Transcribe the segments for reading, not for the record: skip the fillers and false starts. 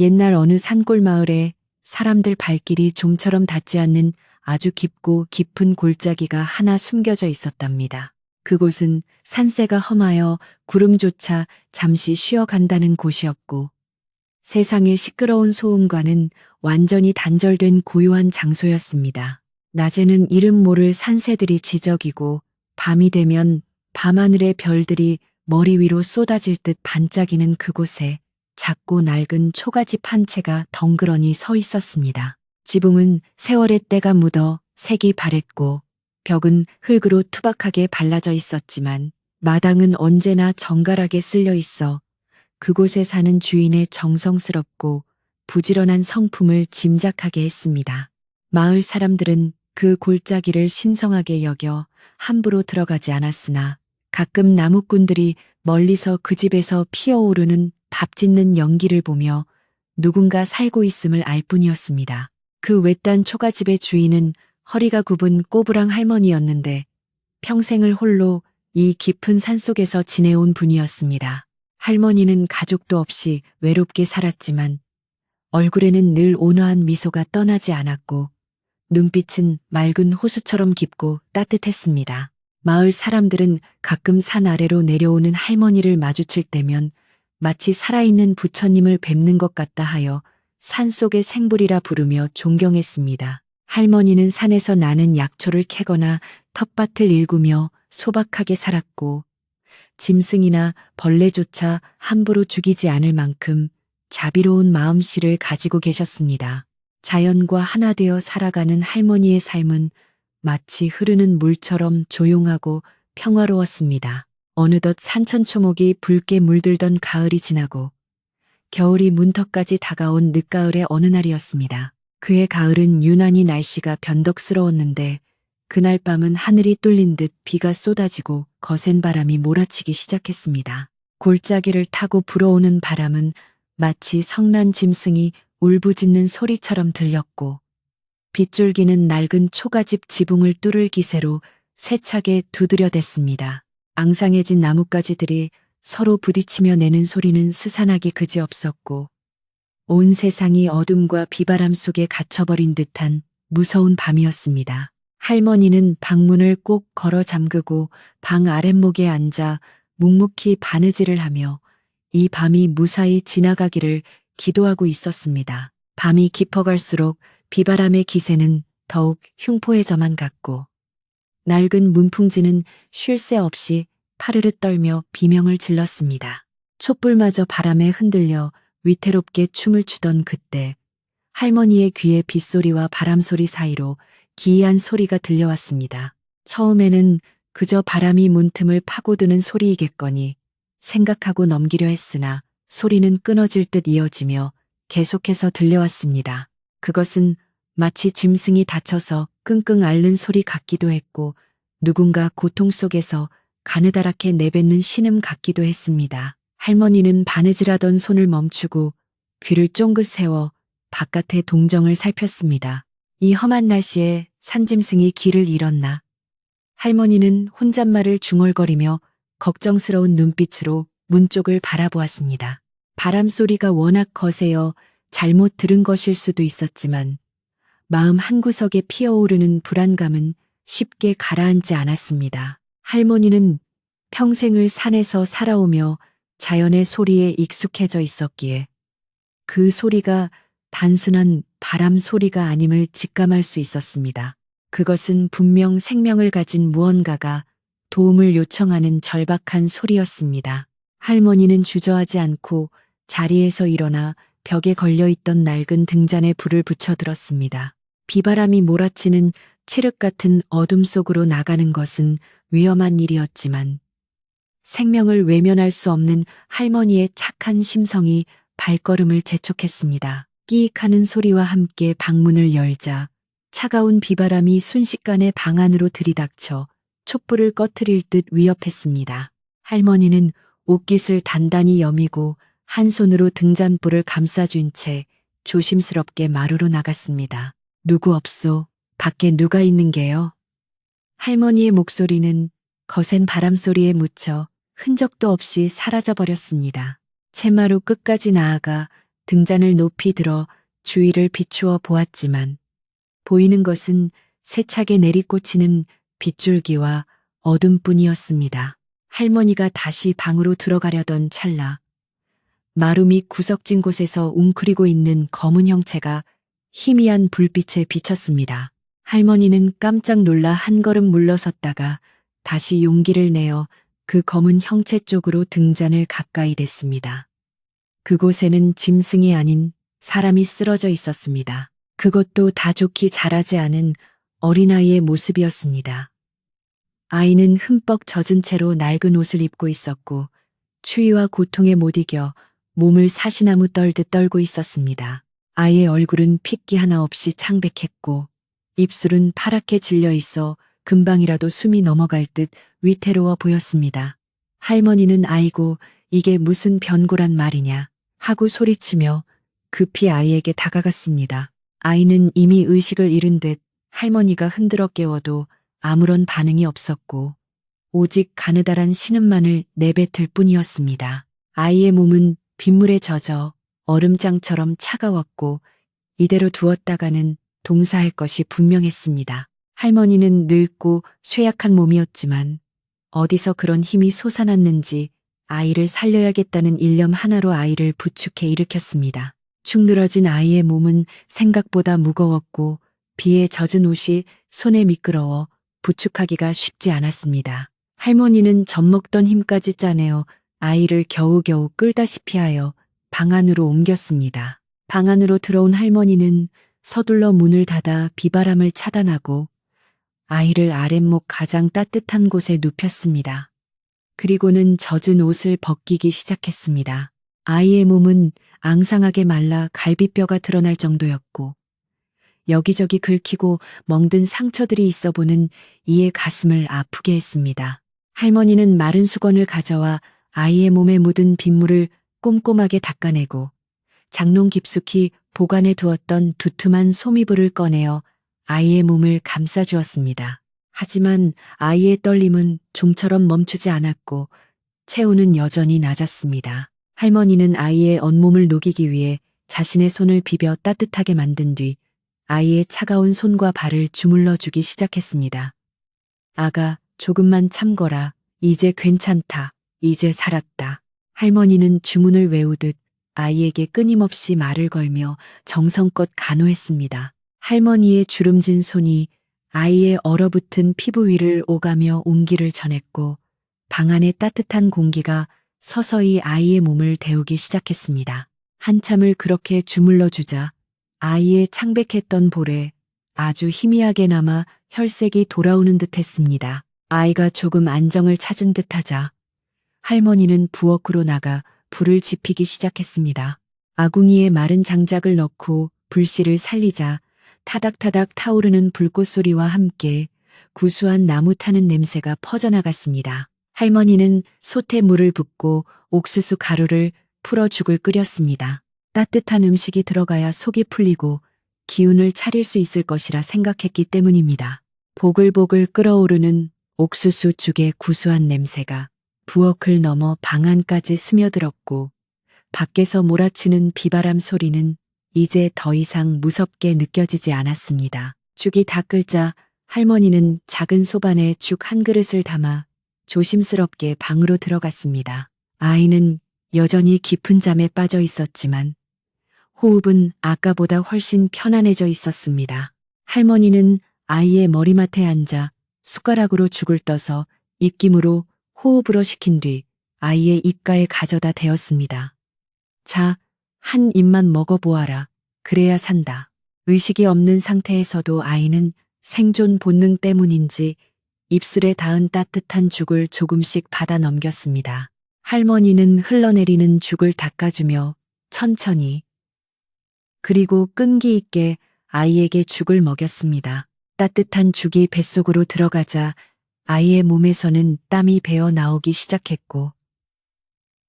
옛날 어느 산골 마을에 사람들 발길이 좀처럼 닿지 않는 아주 깊고 깊은 골짜기가 하나 숨겨져 있었답니다. 그곳은 산세가 험하여 구름조차 잠시 쉬어간다는 곳이었고 세상의 시끄러운 소음과는 완전히 단절된 고요한 장소였습니다. 낮에는 이름 모를 산새들이 지저귀고 밤이 되면 밤하늘의 별들이 머리 위로 쏟아질 듯 반짝이는 그곳에 작고 낡은 초가집 한 채가 덩그러니 서 있었습니다. 지붕은 세월의 때가 묻어 색이 바랬고 벽은 흙으로 투박하게 발라져 있었지만 마당은 언제나 정갈하게 쓸려 있어 그곳에 사는 주인의 정성스럽고 부지런한 성품을 짐작하게 했습니다. 마을 사람들은 그 골짜기를 신성하게 여겨 함부로 들어가지 않았으나 가끔 나무꾼들이 멀리서 그 집에서 피어오르는 밥 짓는 연기를 보며 누군가 살고 있음을 알 뿐이었습니다. 그 외딴 초가집의 주인은 허리가 굽은 꼬부랑 할머니였는데 평생을 홀로 이 깊은 산속에서 지내온 분이었습니다. 할머니는 가족도 없이 외롭게 살았지만 얼굴에는 늘 온화한 미소가 떠나지 않았고 눈빛은 맑은 호수처럼 깊고 따뜻했습니다. 마을 사람들은 가끔 산 아래로 내려오는 할머니를 마주칠 때면 마치 살아있는 부처님을 뵙는 것 같다 하여 산속의 생불이라 부르며 존경했습니다. 할머니는 산에서 나는 약초를 캐거나 텃밭을 일구며 소박하게 살았고 짐승이나 벌레조차 함부로 죽이지 않을 만큼 자비로운 마음씨를 가지고 계셨습니다. 자연과 하나 되어 살아가는 할머니의 삶은 마치 흐르는 물처럼 조용하고 평화로웠습니다. 어느덧 산천초목이 붉게 물들던 가을이 지나고 겨울이 문턱까지 다가온 늦가을의 어느 날이었습니다. 그해 가을은 유난히 날씨가 변덕스러웠는데 그날 밤은 하늘이 뚫린 듯 비가 쏟아지고 거센 바람이 몰아치기 시작했습니다. 골짜기를 타고 불어오는 바람은 마치 성난 짐승이 울부짖는 소리처럼 들렸고 빗줄기는 낡은 초가집 지붕을 뚫을 기세로 세차게 두드려댔습니다. 앙상해진 나뭇가지들이 서로 부딪히며 내는 소리는 스산하기 그지없었고 온 세상이 어둠과 비바람 속에 갇혀버린 듯한 무서운 밤이었습니다. 할머니는 방문을 꼭 걸어 잠그고 방 아랫목에 앉아 묵묵히 바느질을 하며 이 밤이 무사히 지나가기를 기도하고 있었습니다. 밤이 깊어갈수록 비바람의 기세는 더욱 흉포해져만 갔고 낡은 문풍지는 쉴 새 없이 파르르 떨며 비명을 질렀습니다. 촛불마저 바람에 흔들려 위태롭게 춤을 추던 그때 할머니의 귀에 빗소리와 바람소리 사이로 기이한 소리가 들려왔습니다. 처음에는 그저 바람이 문틈을 파고드는 소리이겠거니 생각하고 넘기려 했으나 소리는 끊어질 듯 이어지며 계속해서 들려왔습니다. 그것은 마치 짐승이 다쳐서 끙끙 앓는 소리 같기도 했고 누군가 고통 속에서 가느다랗게 내뱉는 신음 같기도 했습니다. 할머니는 바느질하던 손을 멈추고 귀를 쫑긋 세워 바깥의 동정을 살폈습니다. 이 험한 날씨에 산짐승이 길을 잃었나? 할머니는 혼잣말을 중얼거리며 걱정스러운 눈빛으로 문 쪽을 바라보았습니다. 바람 소리가 워낙 거세어 잘못 들은 것일 수도 있었지만 마음 한구석에 피어오르는 불안감은 쉽게 가라앉지 않았습니다. 할머니는 평생을 산에서 살아오며 자연의 소리에 익숙해져 있었기에 그 소리가 단순한 바람 소리가 아님을 직감할 수 있었습니다. 그것은 분명 생명을 가진 무언가가 도움을 요청하는 절박한 소리였습니다. 할머니는 주저하지 않고 자리에서 일어나 벽에 걸려있던 낡은 등잔에 불을 붙여들었습니다. 비바람이 몰아치는 칠흑 같은 어둠 속으로 나가는 것은 위험한 일이었지만 생명을 외면할 수 없는 할머니의 착한 심성이 발걸음을 재촉했습니다. 끼익하는 소리와 함께 방문을 열자 차가운 비바람이 순식간에 방 안으로 들이닥쳐 촛불을 꺼트릴 듯 위협했습니다. 할머니는 옷깃을 단단히 여미고 한 손으로 등잔불을 감싸준 채 조심스럽게 마루로 나갔습니다. 누구 없소? 밖에 누가 있는 게요? 할머니의 목소리는 거센 바람소리에 묻혀 흔적도 없이 사라져버렸습니다. 채마루 끝까지 나아가 등잔을 높이 들어 주위를 비추어 보았지만 보이는 것은 세차게 내리꽂히는 빗줄기와 어둠뿐이었습니다. 할머니가 다시 방으로 들어가려던 찰나 마루밑 구석진 곳에서 웅크리고 있는 검은 형체가 희미한 불빛에 비쳤습니다. 할머니는 깜짝 놀라 한 걸음 물러섰다가 다시 용기를 내어 그 검은 형체 쪽으로 등잔을 가까이 댔습니다. 그곳에는 짐승이 아닌 사람이 쓰러져 있었습니다. 그것도 다 좋게 자라지 않은 어린아이의 모습이었습니다. 아이는 흠뻑 젖은 채로 낡은 옷을 입고 있었고 추위와 고통에 못 이겨 몸을 사시나무 떨듯 떨고 있었습니다. 아이의 얼굴은 핏기 하나 없이 창백했고 입술은 파랗게 질려 있어 금방이라도 숨이 넘어갈 듯 위태로워 보였습니다. 할머니는 아이고 이게 무슨 변고란 말이냐 하고 소리치며 급히 아이에게 다가갔습니다. 아이는 이미 의식을 잃은 듯 할머니가 흔들어 깨워도 아무런 반응이 없었고 오직 가느다란 신음만을 내뱉을 뿐이었습니다. 아이의 몸은 빗물에 젖어 얼음장처럼 차가웠고 이대로 두었다가는 동사할 것이 분명했습니다. 할머니는 늙고 쇠약한 몸이었지만 어디서 그런 힘이 솟아났는지 아이를 살려야겠다는 일념 하나로 아이를 부축해 일으켰습니다. 축 늘어진 아이의 몸은 생각보다 무거웠고 비에 젖은 옷이 손에 미끄러워 부축하기가 쉽지 않았습니다. 할머니는 젖먹던 힘까지 짜내어 아이를 겨우겨우 끌다시피 하여 방 안으로 옮겼습니다. 방 안으로 들어온 할머니는 서둘러 문을 닫아 비바람을 차단하고 아이를 아랫목 가장 따뜻한 곳에 눕혔습니다. 그리고는 젖은 옷을 벗기기 시작했습니다. 아이의 몸은 앙상하게 말라 갈비뼈가 드러날 정도였고 여기저기 긁히고 멍든 상처들이 있어 보는 이의 가슴을 아프게 했습니다. 할머니는 마른 수건을 가져와 아이의 몸에 묻은 빗물을 꼼꼼하게 닦아내고 장롱 깊숙이 보관해 두었던 두툼한 소미불을 꺼내어 아이의 몸을 감싸주었습니다. 하지만 아이의 떨림은 좀처럼 멈추지 않았고 체온은 여전히 낮았습니다. 할머니는 아이의 온몸을 녹이기 위해 자신의 손을 비벼 따뜻하게 만든 뒤 아이의 차가운 손과 발을 주물러 주기 시작했습니다. 아가, 조금만 참거라. 이제 괜찮다. 이제 살았다. 할머니는 주문을 외우듯 아이에게 끊임없이 말을 걸며 정성껏 간호했습니다. 할머니의 주름진 손이 아이의 얼어붙은 피부 위를 오가며 온기를 전했고 방 안의 따뜻한 공기가 서서히 아이의 몸을 데우기 시작했습니다. 한참을 그렇게 주물러 주자 아이의 창백했던 볼에 아주 희미하게나마 혈색이 돌아오는 듯 했습니다. 아이가 조금 안정을 찾은 듯 하자 할머니는 부엌으로 나가 불을 지피기 시작했습니다. 아궁이에 마른 장작을 넣고 불씨를 살리자 타닥타닥 타오르는 불꽃 소리와 함께 구수한 나무 타는 냄새가 퍼져나갔습니다. 할머니는 솥에 물을 붓고 옥수수 가루를 풀어 죽을 끓였습니다. 따뜻한 음식이 들어가야 속이 풀리고 기운을 차릴 수 있을 것이라 생각했기 때문입니다. 보글보글 끓어오르는 옥수수 죽의 구수한 냄새가 부엌을 넘어 방 안까지 스며들었고 밖에서 몰아치는 비바람 소리는 이제 더 이상 무섭게 느껴지지 않았습니다. 죽이 다 끓자 할머니는 작은 소반에 죽 한 그릇을 담아 조심스럽게 방으로 들어갔습니다. 아이는 여전히 깊은 잠에 빠져 있었지만 호흡은 아까보다 훨씬 편안해져 있었습니다. 할머니는 아이의 머리맡에 앉아 숟가락으로 죽을 떠서 입김으로 호흡으로 식힌 뒤 아이의 입가에 가져다 대었습니다. 자, 한 입만 먹어보아라. 그래야 산다. 의식이 없는 상태에서도 아이는 생존 본능 때문인지 입술에 닿은 따뜻한 죽을 조금씩 받아 넘겼습니다. 할머니는 흘러내리는 죽을 닦아주며 천천히 그리고 끈기 있게 아이에게 죽을 먹였습니다. 따뜻한 죽이 뱃속으로 들어가자 아이의 몸에서는 땀이 배어 나오기 시작했고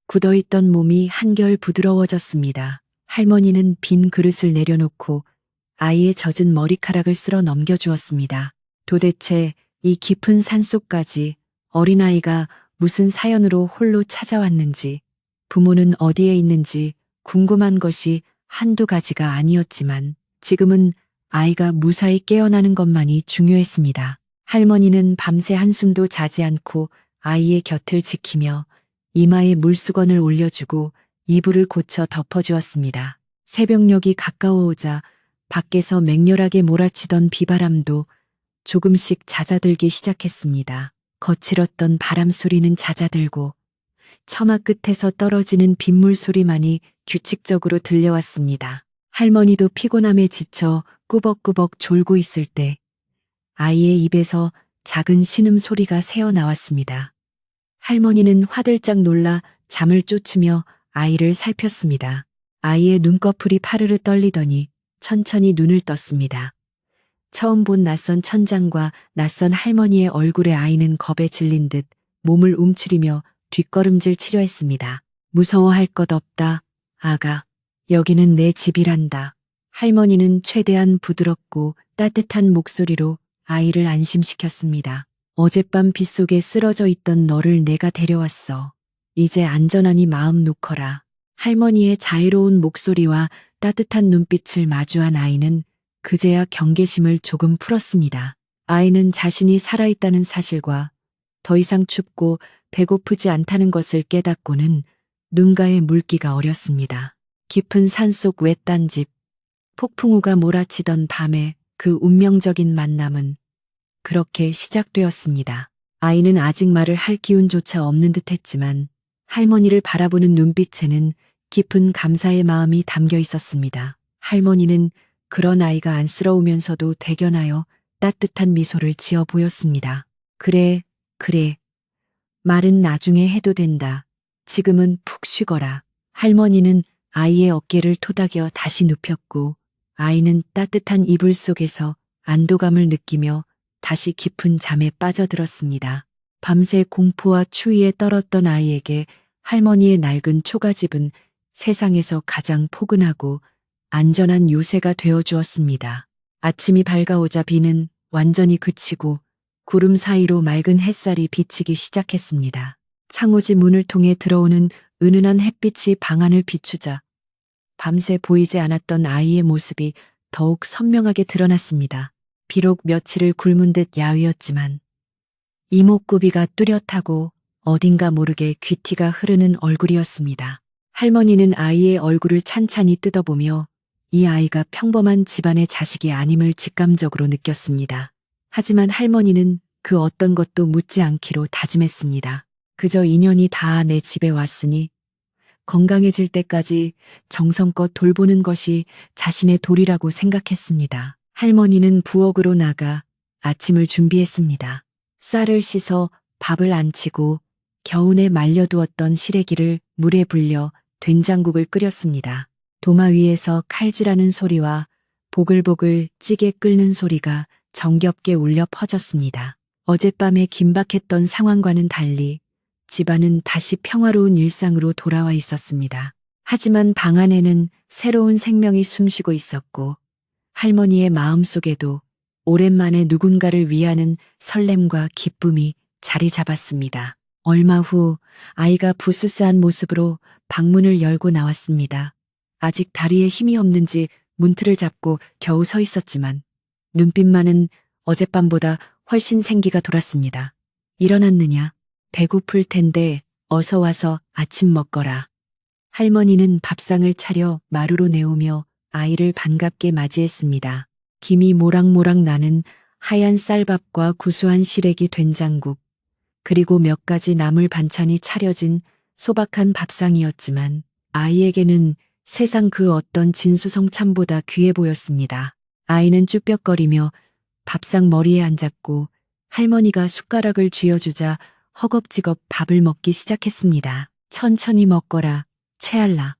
굳어있던 몸이 한결 부드러워졌습니다. 할머니는 빈 그릇을 내려놓고 아이의 젖은 머리카락을 쓸어 넘겨주었습니다. 도대체 이 깊은 산속까지 어린아이가 무슨 사연으로 홀로 찾아왔는지 부모는 어디에 있는지 궁금한 것이 한두 가지가 아니었지만 지금은 아이가 무사히 깨어나는 것만이 중요했습니다. 할머니는 밤새 한숨도 자지 않고 아이의 곁을 지키며 이마에 물수건을 올려주고 이불을 고쳐 덮어주었습니다. 새벽녘이 가까워오자 밖에서 맹렬하게 몰아치던 비바람도 조금씩 잦아들기 시작했습니다. 거칠었던 바람 소리는 잦아들고 처마 끝에서 떨어지는 빗물 소리만이 규칙적으로 들려왔습니다. 할머니도 피곤함에 지쳐 꾸벅꾸벅 졸고 있을 때 아이의 입에서 작은 신음 소리가 새어 나왔습니다. 할머니는 화들짝 놀라 잠을 쫓으며 아이를 살폈습니다. 아이의 눈꺼풀이 파르르 떨리더니 천천히 눈을 떴습니다. 처음 본 낯선 천장과 낯선 할머니의 얼굴에 아이는 겁에 질린 듯 몸을 움츠리며 뒷걸음질 치려 했습니다. 무서워할 것 없다, 아가. 여기는 내 집이란다. 할머니는 최대한 부드럽고 따뜻한 목소리로 아이를 안심시켰습니다. 어젯밤 빗속에 쓰러져 있던 너를 내가 데려왔어. 이제 안전하니 마음 놓거라. 할머니의 자애로운 목소리와 따뜻한 눈빛을 마주한 아이는 그제야 경계심을 조금 풀었습니다. 아이는 자신이 살아있다는 사실과 더 이상 춥고 배고프지 않다는 것을 깨닫고는 눈가에 물기가 어렸습니다. 깊은 산속 외딴 집, 폭풍우가 몰아치던 밤에 그 운명적인 만남은 그렇게 시작되었습니다. 아이는 아직 말을 할 기운조차 없는 듯 했지만 할머니를 바라보는 눈빛에는 깊은 감사의 마음이 담겨 있었습니다. 할머니는 그런 아이가 안쓰러우면서도 대견하여 따뜻한 미소를 지어 보였습니다. 그래, 그래. 말은 나중에 해도 된다. 지금은 푹 쉬거라. 할머니는 아이의 어깨를 토닥여 다시 눕혔고 아이는 따뜻한 이불 속에서 안도감을 느끼며 다시 깊은 잠에 빠져들었습니다. 밤새 공포와 추위에 떨었던 아이에게 할머니의 낡은 초가집은 세상에서 가장 포근하고 안전한 요새가 되어 주었습니다. 아침이 밝아오자 비는 완전히 그치고 구름 사이로 맑은 햇살이 비치기 시작했습니다. 창호지 문을 통해 들어오는 은은한 햇빛이 방안을 비추자 밤새 보이지 않았던 아이의 모습이 더욱 선명하게 드러났습니다. 비록 며칠을 굶은 듯 야위었지만 이목구비가 뚜렷하고 어딘가 모르게 귀티가 흐르는 얼굴이었습니다. 할머니는 아이의 얼굴을 찬찬히 뜯어보며 이 아이가 평범한 집안의 자식이 아님을 직감적으로 느꼈습니다. 하지만 할머니는 그 어떤 것도 묻지 않기로 다짐했습니다. 그저 인연이 다 내 집에 왔으니 건강해질 때까지 정성껏 돌보는 것이 자신의 도리라고 생각했습니다. 할머니는 부엌으로 나가 아침을 준비했습니다. 쌀을 씻어 밥을 안치고 겨우내 말려두었던 시래기를 물에 불려 된장국을 끓였습니다. 도마 위에서 칼질하는 소리와 보글보글 찌개 끓는 소리가 정겹게 울려 퍼졌습니다. 어젯밤에 긴박했던 상황과는 달리 집안은 다시 평화로운 일상으로 돌아와 있었습니다. 하지만 방 안에는 새로운 생명이 숨쉬고 있었고 할머니의 마음속에도 오랜만에 누군가를 위하는 설렘과 기쁨이 자리 잡았습니다. 얼마 후 아이가 부스스한 모습으로 방문을 열고 나왔습니다. 아직 다리에 힘이 없는지 문틀을 잡고 겨우 서 있었지만 눈빛만은 어젯밤보다 훨씬 생기가 돌았습니다. 일어났느냐? 배고플 텐데 어서 와서 아침 먹거라. 할머니는 밥상을 차려 마루로 내오며 아이를 반갑게 맞이했습니다. 김이 모락모락 나는 하얀 쌀밥과 구수한 시래기 된장국, 그리고 몇 가지 나물 반찬이 차려진 소박한 밥상이었지만 아이에게는 세상 그 어떤 진수성찬보다 귀해 보였습니다. 아이는 쭈뼛거리며 밥상 머리에 앉았고 할머니가 숟가락을 쥐어주자 허겁지겁 밥을 먹기 시작했습니다. 천천히 먹거라, 채알라.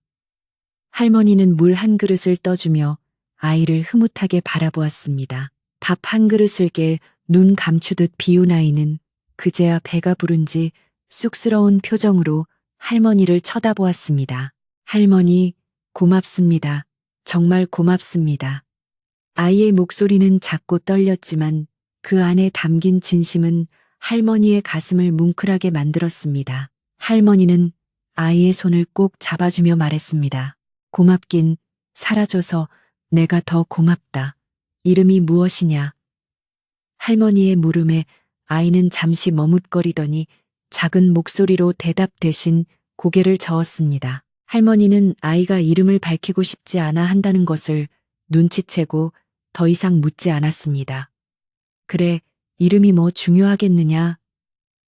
할머니는 물 한 그릇을 떠주며 아이를 흐뭇하게 바라보았습니다. 밥 한 그릇을 깨 눈 감추듯 비운 아이는 그제야 배가 부른지 쑥스러운 표정으로 할머니를 쳐다보았습니다. 할머니, 고맙습니다. 정말 고맙습니다. 아이의 목소리는 작고 떨렸지만 그 안에 담긴 진심은 할머니의 가슴을 뭉클하게 만들었습니다. 할머니는 아이의 손을 꼭 잡아주며 말했습니다. 고맙긴 사라져서 내가 더 고맙다. 이름이 무엇이냐? 할머니의 물음에 아이는 잠시 머뭇거리더니 작은 목소리로 대답 대신 고개를 저었습니다. 할머니는 아이가 이름을 밝히고 싶지 않아 한다는 것을 눈치채고 더 이상 묻지 않았습니다. 그래, 이름이 뭐 중요하겠느냐?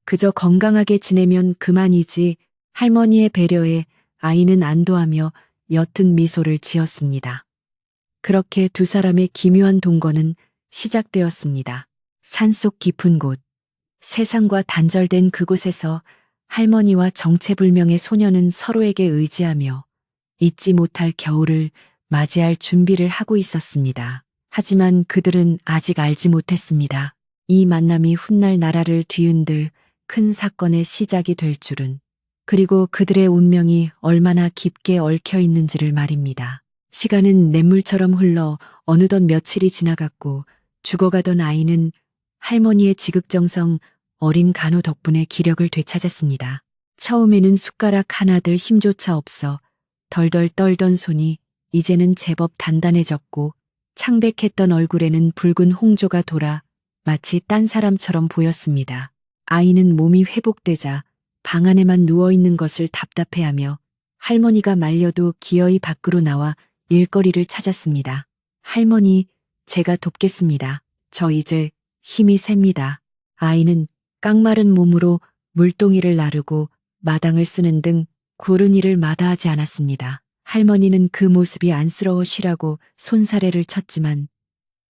그저 건강하게 지내면 그만이지. 할머니의 배려에 아이는 안도하며 옅은 미소를 지었습니다. 그렇게 두 사람의 기묘한 동거는 시작되었습니다. 산속 깊은 곳, 세상과 단절된 그곳에서 할머니와 정체불명의 소녀는 서로에게 의지하며 잊지 못할 겨울을 맞이할 준비를 하고 있었습니다. 하지만 그들은 아직 알지 못했습니다. 이 만남이 훗날 나라를 뒤흔들 큰 사건의 시작이 될 줄은, 그리고 그들의 운명이 얼마나 깊게 얽혀 있는지를 말입니다. 시간은 냇물처럼 흘러 어느덧 며칠이 지나갔고 죽어가던 아이는 할머니의 지극정성 어린 간호 덕분에 기력을 되찾았습니다. 처음에는 숟가락 하나들 힘조차 없어 덜덜 떨던 손이 이제는 제법 단단해졌고 창백했던 얼굴에는 붉은 홍조가 돌아 마치 딴 사람처럼 보였습니다. 아이는 몸이 회복되자 방 안에만 누워있는 것을 답답해하며 할머니가 말려도 기어이 밖으로 나와 일거리를 찾았습니다. 할머니, 제가 돕겠습니다. 저 이제 힘이 셉니다. 아이는 깡마른 몸으로 물동이를 나르고 마당을 쓰는 등 고른 일을 마다하지 않았습니다. 할머니는 그 모습이 안쓰러워 쉬라고 손사래를 쳤지만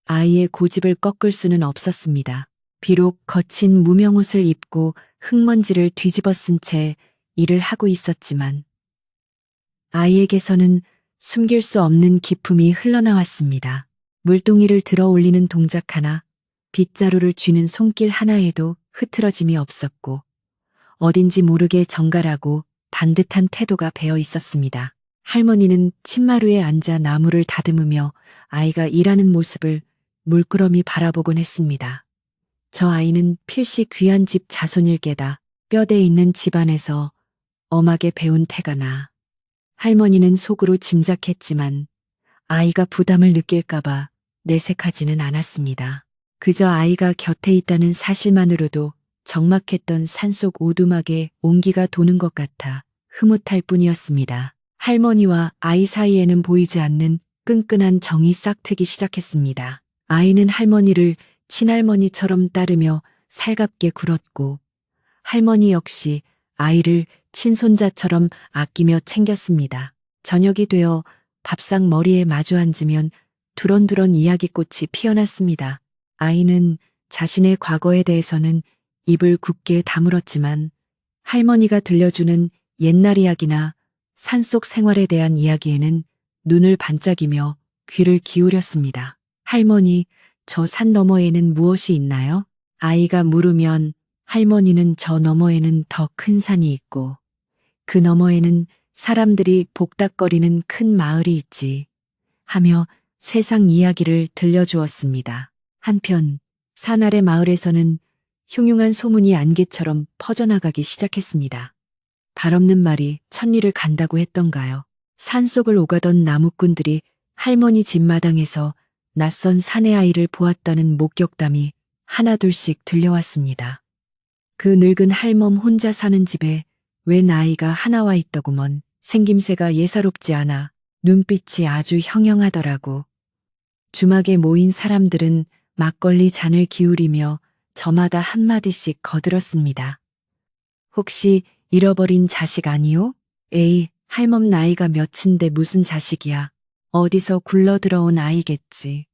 아이의 고집을 꺾을 수는 없었습니다. 비록 거친 무명옷을 입고 흙먼지를 뒤집어 쓴 채 일을 하고 있었지만 아이에게서는 숨길 수 없는 기품이 흘러나왔습니다. 물동이를 들어 올리는 동작 하나, 빗자루를 쥐는 손길 하나에도 흐트러짐이 없었고 어딘지 모르게 정갈하고 반듯한 태도가 배어 있었습니다. 할머니는 침마루에 앉아 나무를 다듬으며 아이가 일하는 모습을 물끄러미 바라보곤 했습니다. 저 아이는 필시 귀한 집 자손일게다. 뼈대 있는 집안에서 엄하게 배운 태가 나. 할머니는 속으로 짐작했지만 아이가 부담을 느낄까봐 내색하지는 않았습니다. 그저 아이가 곁에 있다는 사실만으로도 적막했던 산속 오두막에 온기가 도는 것 같아 흐뭇할 뿐이었습니다. 할머니와 아이 사이에는 보이지 않는 끈끈한 정이 싹트기 시작했습니다. 아이는 할머니를 친할머니처럼 따르며 살갑게 굴었고 할머니 역시 아이를 친손자처럼 아끼며 챙겼습니다. 저녁이 되어 밥상 머리에 마주 앉으면 두런두런 이야기꽃이 피어났습니다. 아이는 자신의 과거에 대해서는 입을 굳게 다물었지만 할머니가 들려주는 옛날 이야기나 산속 생활에 대한 이야기에는 눈을 반짝이며 귀를 기울였습니다. 할머니, 저 산 너머에는 무엇이 있나요? 아이가 물으면 할머니는 저 너머에는 더 큰 산이 있고 그 너머에는 사람들이 복닥거리는 큰 마을이 있지 하며 세상 이야기를 들려주었습니다. 한편 산 아래 마을에서는 흉흉한 소문이 안개처럼 퍼져나가기 시작했습니다. 발 없는 말이 천리를 간다고 했던가요? 산속을 오가던 나무꾼들이 할머니 집 마당에서 낯선 사내 아이를 보았다는 목격담이 하나둘씩 들려왔습니다. 그 늙은 할멈 혼자 사는 집에 웬 아이가 하나와 있더구먼. 생김새가 예사롭지 않아 눈빛이 아주 형형하더라고. 주막에 모인 사람들은 막걸리 잔을 기울이며 저마다 한마디씩 거들었습니다. 혹시 잃어버린 자식 아니오? 에이, 할멈 나이가 몇인데 무슨 자식이야. 어디서 굴러들어온 아이겠지.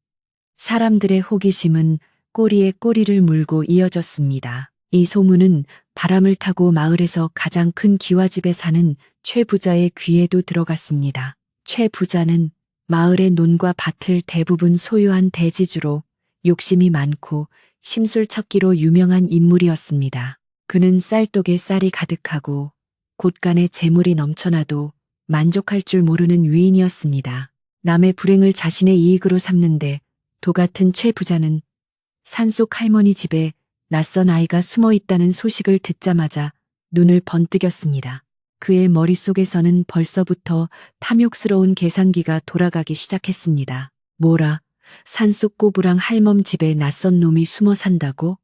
사람들의 호기심은 꼬리에 꼬리를 물고 이어졌습니다. 이 소문은 바람을 타고 마을에서 가장 큰 기와집에 사는 최 부자의 귀에도 들어갔습니다. 최 부자는 마을의 논과 밭을 대부분 소유한 대지주로 욕심이 많고 심술척기로 유명한 인물이었습니다. 그는 쌀독에 쌀이 가득하고 곳간에 재물이 넘쳐나도 만족할 줄 모르는 위인이었습니다. 남의 불행을 자신의 이익으로 삼는데 도 같은 최 부자는 산속 할머니 집에 낯선 아이가 숨어 있다는 소식을 듣자마자 눈을 번뜩였습니다. 그의 머릿속에서는 벌써부터 탐욕스러운 계산기가 돌아가기 시작했습니다. 뭐라, 산속 꼬부랑 할멈 집에 낯선 놈이 숨어 산다고?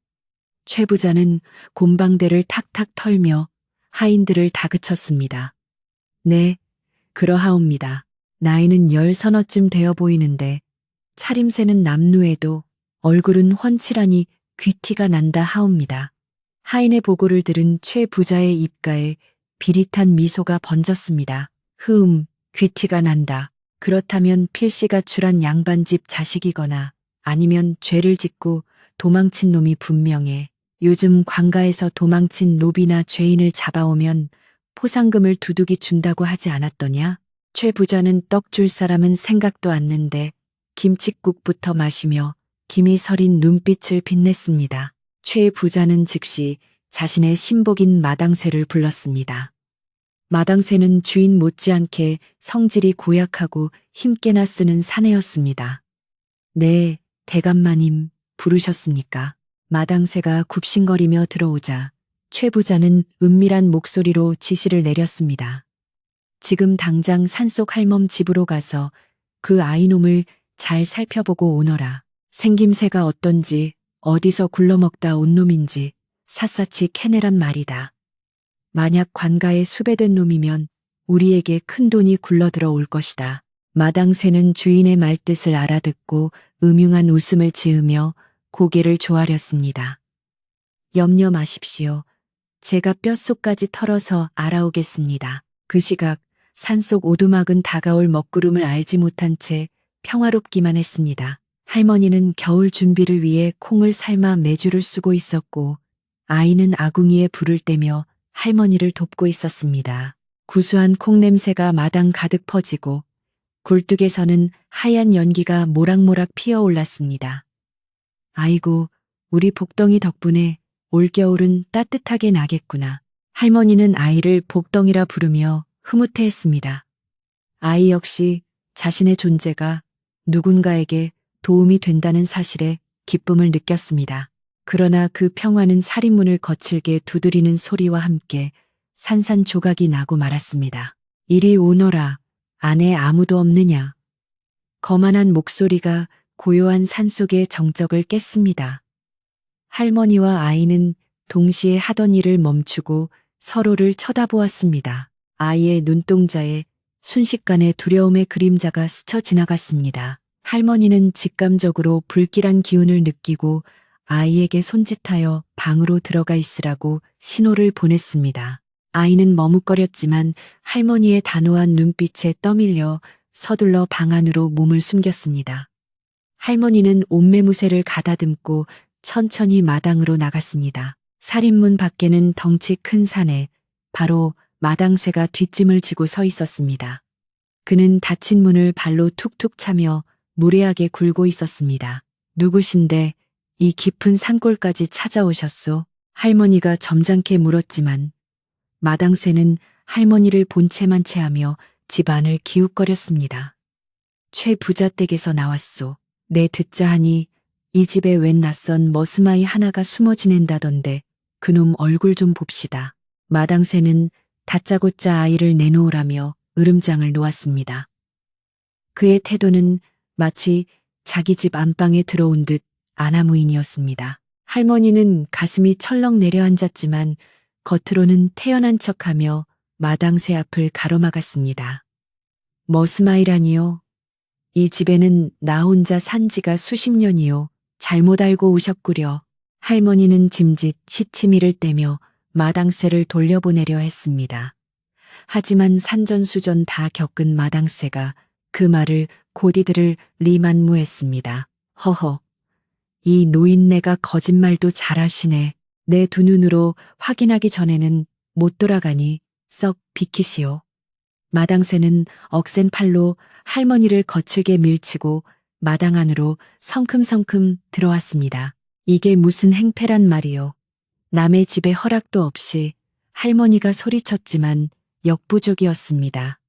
최 부자는 곰방대를 탁탁 털며 하인들을 다그쳤습니다. 네, 그러하옵니다. 나이는 10서너쯤 되어 보이는데 차림새는 남루해도 얼굴은 훤칠하니 귀티가 난다 하옵니다. 하인의 보고를 들은 최 부자의 입가에 비릿한 미소가 번졌습니다. 귀티가 난다. 그렇다면 필시가 출한 양반집 자식이거나 아니면 죄를 짓고 도망친 놈이 분명해. 요즘 관가에서 도망친 노비나 죄인을 잡아오면 포상금을 두둑이 준다고 하지 않았더냐? 최 부자는 떡 줄 사람은 생각도 않는데 김칫국부터 마시며 김이 서린 눈빛을 빛냈습니다. 최 부자는 즉시 자신의 신복인 마당쇠를 불렀습니다. 마당쇠는 주인 못지않게 성질이 고약하고 힘께나 쓰는 사내였습니다. 네, 대감마님 부르셨습니까? 마당쇠가 굽신거리며 들어오자 최 부자는 은밀한 목소리로 지시를 내렸습니다. 지금 당장 산속 할멈 집으로 가서 그 아이놈을 잘 살펴보고 오너라. 생김새가 어떤지, 어디서 굴러먹다 온 놈인지 샅샅이 캐내란 말이다. 만약 관가에 수배된 놈이면 우리에게 큰 돈이 굴러들어 올 것이다. 마당쇠는 주인의 말뜻을 알아듣고 음흉한 웃음을 지으며 고개를 조아렸습니다. 염려 마십시오. 제가 뼛속까지 털어서 알아오겠습니다. 그 시각 산속 오두막은 다가올 먹구름을 알지 못한 채 평화롭기만 했습니다. 할머니는 겨울 준비를 위해 콩을 삶아 메주를 쓰고 있었고 아이는 아궁이에 불을 떼며 할머니를 돕고 있었습니다. 구수한 콩 냄새가 마당 가득 퍼지고 굴뚝에서는 하얀 연기가 모락모락 피어올랐습니다. 아이고, 우리 복덩이 덕분에 올겨울은 따뜻하게 나겠구나. 할머니는 아이를 복덩이라 부르며 흐뭇해했습니다. 아이 역시 자신의 존재가 누군가에게 도움이 된다는 사실에 기쁨을 느꼈습니다. 그러나 그 평화는 살인문을 거칠게 두드리는 소리와 함께 산산조각이 나고 말았습니다. 이리 오너라. 안에 아무도 없느냐. 거만한 목소리가 고요한 산속의 정적을 깼습니다. 할머니와 아이는 동시에 하던 일을 멈추고 서로를 쳐다보았습니다. 아이의 눈동자에 순식간에 두려움의 그림자가 스쳐 지나갔습니다. 할머니는 직감적으로 불길한 기운을 느끼고 아이에게 손짓하여 방으로 들어가 있으라고 신호를 보냈습니다. 아이는 머뭇거렸지만 할머니의 단호한 눈빛에 떠밀려 서둘러 방 안으로 몸을 숨겼습니다. 할머니는 옷매무새를 가다듬고 천천히 마당으로 나갔습니다. 살인문 밖에는 덩치 큰 사내, 바로 마당쇠가 뒷짐을 지고 서 있었습니다. 그는 닫힌 문을 발로 툭툭 차며 무례하게 굴고 있었습니다. 누구신데 이 깊은 산골까지 찾아오셨소? 할머니가 점잖게 물었지만 마당쇠는 할머니를 본 채만 채하며 집안을 기웃거렸습니다. 최 부자 댁에서 나왔소. 내 듣자 하니 이 집에 웬 낯선 머스마이 하나가 숨어 지낸다던데 그놈 얼굴 좀 봅시다. 마당쇠는 다짜고짜 아이를 내놓으라며 으름장을 놓았습니다. 그의 태도는 마치 자기 집 안방에 들어온 듯 아나무인이었습니다. 할머니는 가슴이 철렁 내려앉았지만 겉으로는 태연한 척하며 마당쇠 앞을 가로막았습니다. 머스마이라니요? 이 집에는 나 혼자 산 지가 수십 년이요. 잘못 알고 오셨구려. 할머니는 짐짓 시치미를 떼며 마당쇠를 돌려보내려 했습니다. 하지만 산전수전 다 겪은 마당쇠가 그 말을 곧이들을 리만무했습니다. 허허, 이 노인네가 거짓말도 잘하시네. 내 두 눈으로 확인하기 전에는 못 돌아가니 썩 비키시오. 마당쇠는 억센 팔로 할머니를 거칠게 밀치고 마당 안으로 성큼성큼 들어왔습니다. 이게 무슨 행패란 말이요. 남의 집에 허락도 없이 할머니가 소리쳤지만 역부족이었습니다.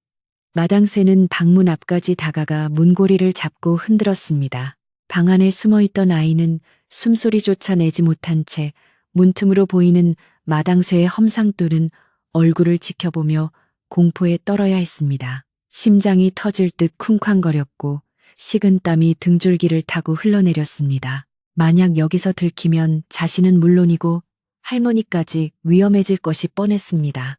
마당쇠는 방문 앞까지 다가가 문고리를 잡고 흔들었습니다. 방 안에 숨어있던 아이는 숨소리조차 내지 못한 채 문틈으로 보이는 마당쇠의 험상돌은 얼굴을 지켜보며 공포에 떨어야 했습니다. 심장이 터질 듯 쿵쾅거렸고 식은 땀이 등줄기를 타고 흘러내렸습니다. 만약 여기서 들키면 자신은 물론이고 할머니까지 위험해질 것이 뻔했습니다.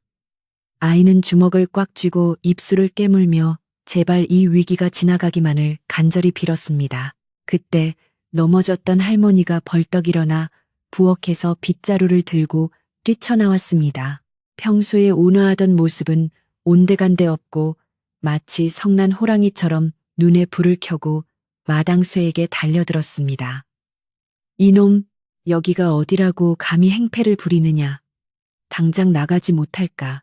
아이는 주먹을 꽉 쥐고 입술을 깨물며 제발 이 위기가 지나가기만을 간절히 빌었습니다. 그때 넘어졌던 할머니가 벌떡 일어나 부엌에서 빗자루를 들고 뛰쳐나왔습니다. 평소에 온화하던 모습은 온데간데 없고 마치 성난 호랑이처럼 눈에 불을 켜고 마당쇠에게 달려들었습니다. 이놈, 여기가 어디라고 감히 행패를 부리느냐. 당장 나가지 못할까.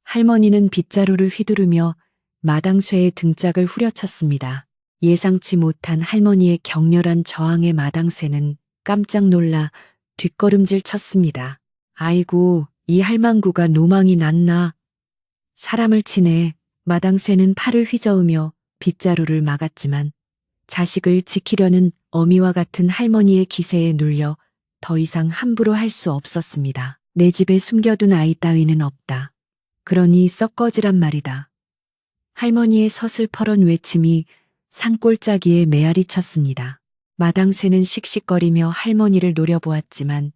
할머니는 빗자루를 휘두르며 마당쇠의 등짝을 후려쳤습니다. 예상치 못한 할머니의 격렬한 저항에 마당쇠는 깜짝 놀라 뒷걸음질 쳤습니다. 아이고, 이 할망구가 노망이 났나. 사람을 치네. 마당쇠는 팔을 휘저으며 빗자루를 막았지만 자식을 지키려는 어미와 같은 할머니의 기세에 눌려 더 이상 함부로 할 수 없었습니다. 내 집에 숨겨둔 아이 따위는 없다. 그러니 썩 꺼지란 말이다. 할머니의 서슬퍼런 외침이 산골짜기에 메아리 쳤습니다. 마당쇠는 씩씩거리며 할머니를 노려보았지만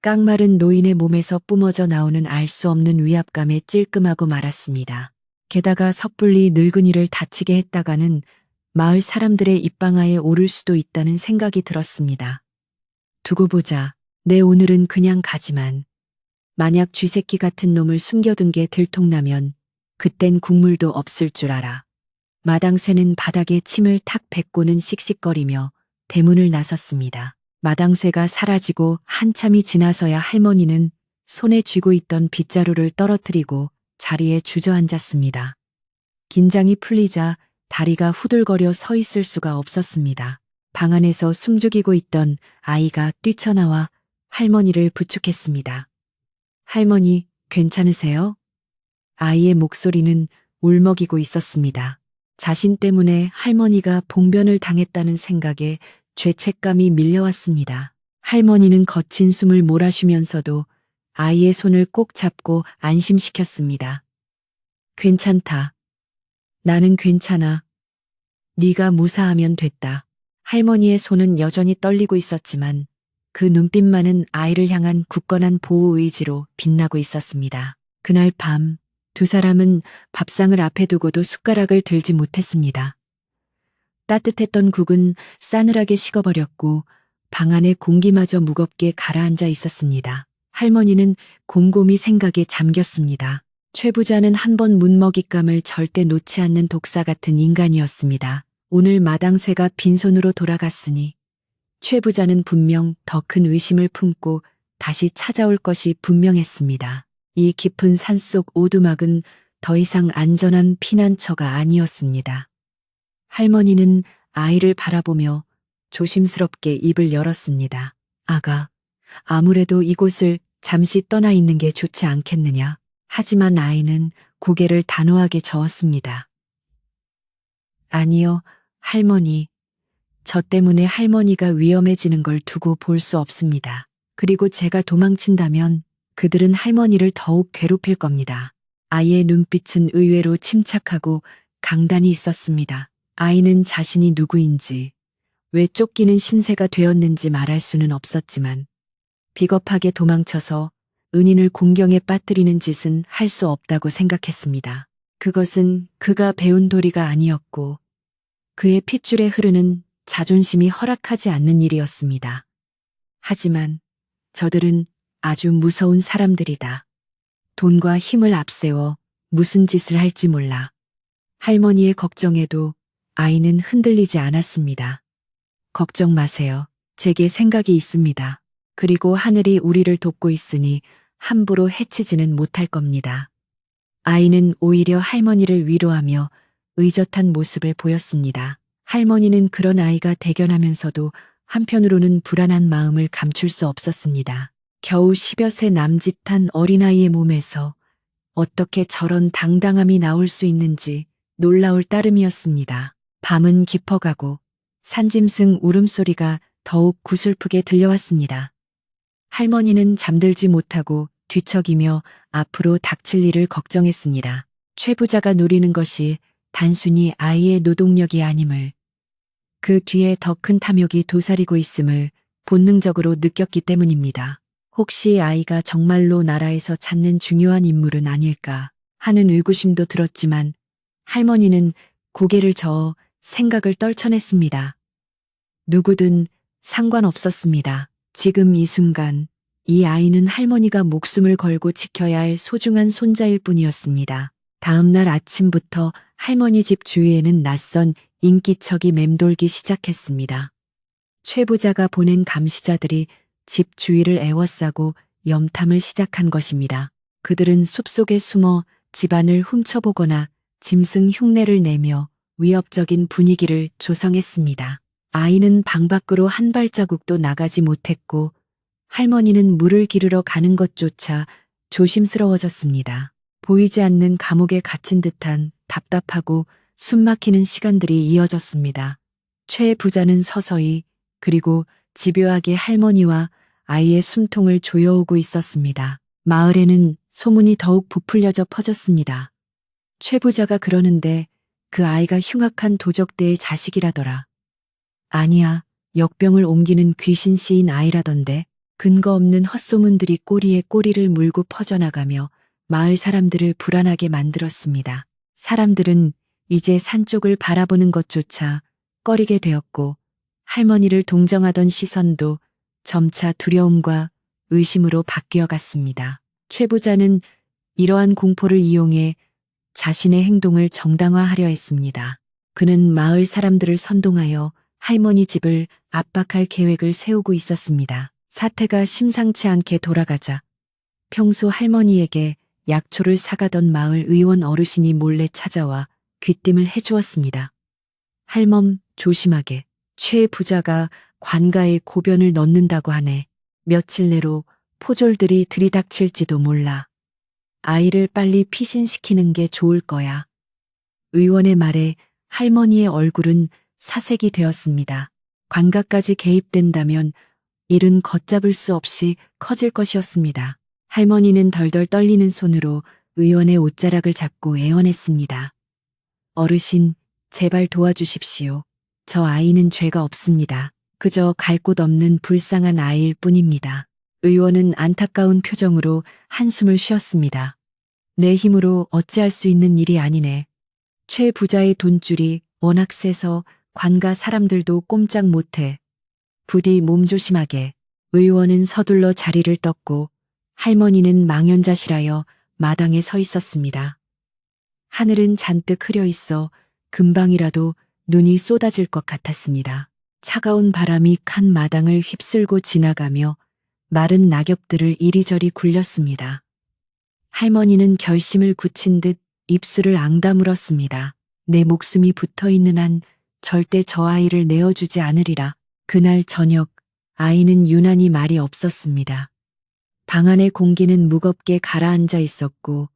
깡마른 노인의 몸에서 뿜어져 나오는 알 수 없는 위압감에 찔끔하고 말았습니다. 게다가 섣불리 늙은이를 다치게 했다가는 마을 사람들의 입방아에 오를 수도 있다는 생각이 들었습니다. 두고 보자. 내 오늘은 그냥 가지만 만약 쥐새끼 같은 놈을 숨겨둔 게 들통나면 그땐 국물도 없을 줄 알아. 마당쇠는 바닥에 침을 탁 뱉고는 씩씩거리며 대문을 나섰습니다. 마당쇠가 사라지고 한참이 지나서야 할머니는 손에 쥐고 있던 빗자루를 떨어뜨리고 자리에 주저앉았습니다. 긴장이 풀리자 다리가 후들거려 서 있을 수가 없었습니다. 방 안에서 숨죽이고 있던 아이가 뛰쳐나와 할머니를 부축했습니다. 할머니, 괜찮으세요? 아이의 목소리는 울먹이고 있었습니다. 자신 때문에 할머니가 봉변을 당했다는 생각에 죄책감이 밀려왔습니다. 할머니는 거친 숨을 몰아쉬면서도 아이의 손을 꼭 잡고 안심시켰습니다. 괜찮다. 나는 괜찮아. 네가 무사하면 됐다. 할머니의 손은 여전히 떨리고 있었지만 그 눈빛만은 아이를 향한 굳건한 보호 의지로 빛나고 있었습니다. 그날 밤 두 사람은 밥상을 앞에 두고도 숟가락을 들지 못했습니다. 따뜻했던 국은 싸늘하게 식어버렸고 방 안의 공기마저 무겁게 가라앉아 있었습니다. 할머니는 곰곰이 생각에 잠겼습니다. 최 부자는 한 번 문먹잇감을 절대 놓지 않는 독사 같은 인간이었습니다. 오늘 마당쇠가 빈손으로 돌아갔으니 최 부자는 분명 더 큰 의심을 품고 다시 찾아올 것이 분명했습니다. 이 깊은 산속 오두막은 더 이상 안전한 피난처가 아니었습니다. 할머니는 아이를 바라보며 조심스럽게 입을 열었습니다. 아가, 아무래도 이곳을 잠시 떠나 있는 게 좋지 않겠느냐. 하지만 아이는 고개를 단호하게 저었습니다. 아니요, 할머니. 저 때문에 할머니가 위험해지는 걸 두고 볼 수 없습니다. 그리고 제가 도망친다면 그들은 할머니를 더욱 괴롭힐 겁니다. 아이의 눈빛은 의외로 침착하고 강단이 있었습니다. 아이는 자신이 누구인지, 왜 쫓기는 신세가 되었는지 말할 수는 없었지만 비겁하게 도망쳐서 은인을 공경에 빠뜨리는 짓은 할 수 없다고 생각했습니다. 그것은 그가 배운 도리가 아니었고 그의 핏줄에 흐르는 자존심이 허락하지 않는 일이었습니다. 하지만 저들은 아주 무서운 사람들이다. 돈과 힘을 앞세워 무슨 짓을 할지 몰라. 할머니의 걱정에도 아이는 흔들리지 않았습니다. 걱정 마세요. 제게 생각이 있습니다. 그리고 하늘이 우리를 돕고 있으니 함부로 해치지는 못할 겁니다. 아이는 오히려 할머니를 위로하며 의젓한 모습을 보였습니다. 할머니는 그런 아이가 대견하면서도 한편으로는 불안한 마음을 감출 수 없었습니다. 겨우 10여 세 남짓한 어린아이의 몸에서 어떻게 저런 당당함이 나올 수 있는지 놀라울 따름이었습니다. 밤은 깊어가고 산짐승 울음소리가 더욱 구슬프게 들려왔습니다. 할머니는 잠들지 못하고 뒤척이며 앞으로 닥칠 일을 걱정했습니다. 최 부자가 노리는 것이 단순히 아이의 노동력이 아님을, 그 뒤에 더 큰 탐욕이 도사리고 있음을 본능적으로 느꼈기 때문입니다. 혹시 아이가 정말로 나라에서 찾는 중요한 인물은 아닐까 하는 의구심도 들었지만 할머니는 고개를 저어 생각을 떨쳐냈습니다. 누구든 상관없었습니다. 지금 이 순간 이 아이는 할머니가 목숨을 걸고 지켜야 할 소중한 손자일 뿐이었습니다. 다음 날 아침부터 할머니 집 주위에는 낯선 인기척이 맴돌기 시작했습니다. 최 부자가 보낸 감시자들이 집 주위를 에워싸고 염탐을 시작한 것입니다. 그들은 숲속에 숨어 집안을 훔쳐보거나 짐승 흉내를 내며 위협적인 분위기를 조성했습니다. 아이는 방 밖으로 한 발자국도 나가지 못했고 할머니는 물을 기르러 가는 것조차 조심스러워졌습니다. 보이지 않는 감옥에 갇힌 듯한 답답하고 숨막히는 시간들이 이어졌습니다. 최 부자는 서서히 그리고 집요하게 할머니와 아이의 숨통을 조여오고 있었습니다. 마을에는 소문이 더욱 부풀려져 퍼졌습니다. 최 부자가 그러는데 그 아이가 흉악한 도적대의 자식이라더라. 아니야, 역병을 옮기는 귀신 씨인 아이라던데. 근거 없는 헛소문들이 꼬리에 꼬리를 물고 퍼져나가며 마을 사람들을 불안하게 만들었습니다. 사람들은 이제 산 쪽을 바라보는 것조차 꺼리게 되었고 할머니를 동정하던 시선도 점차 두려움과 의심으로 바뀌어 갔습니다. 최 부자는 이러한 공포를 이용해 자신의 행동을 정당화하려 했습니다. 그는 마을 사람들을 선동하여 할머니 집을 압박할 계획을 세우고 있었습니다. 사태가 심상치 않게 돌아가자 평소 할머니에게 약초를 사가던 마을 의원 어르신이 몰래 찾아와 귀띔을 해주었습니다. 할멈, 조심하게. 최 부자가 관가에 고변을 넣는다고 하네. 며칠 내로 포졸들이 들이닥칠지도 몰라. 아이를 빨리 피신시키는 게 좋을 거야. 의원의 말에 할머니의 얼굴은 사색이 되었습니다. 관가까지 개입된다면 일은 걷잡을 수 없이 커질 것이었습니다. 할머니는 덜덜 떨리는 손으로 의원의 옷자락을 잡고 애원했습니다. 어르신, 제발 도와주십시오. 저 아이는 죄가 없습니다. 그저 갈 곳 없는 불쌍한 아이일 뿐입니다. 의원은 안타까운 표정으로 한숨을 쉬었습니다. 내 힘으로 어찌할 수 있는 일이 아니네. 최 부자의 돈줄이 워낙 세서 관가 사람들도 꼼짝 못해. 부디 몸조심하게. 의원은 서둘러 자리를 떴고 할머니는 망연자실하여 마당에 서 있었습니다. 하늘은 잔뜩 흐려 있어 금방이라도 눈이 쏟아질 것 같았습니다. 차가운 바람이 칸 마당을 휩쓸고 지나가며 마른 낙엽들을 이리저리 굴렸습니다. 할머니는 결심을 굳힌 듯 입술을 앙다물었습니다. 내 목숨이 붙어 있는 한 절대 저 아이를 내어주지 않으리라. 그날 저녁 아이는 유난히 말이 없었습니다. 방 안의 공기는 무겁게 가라앉아 있었고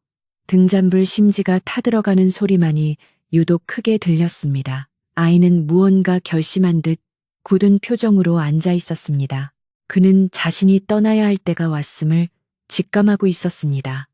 등잔불 심지가 타들어가는 소리만이 유독 크게 들렸습니다. 아이는 무언가 결심한 듯 굳은 표정으로 앉아 있었습니다. 그는 자신이 떠나야 할 때가 왔음을 직감하고 있었습니다.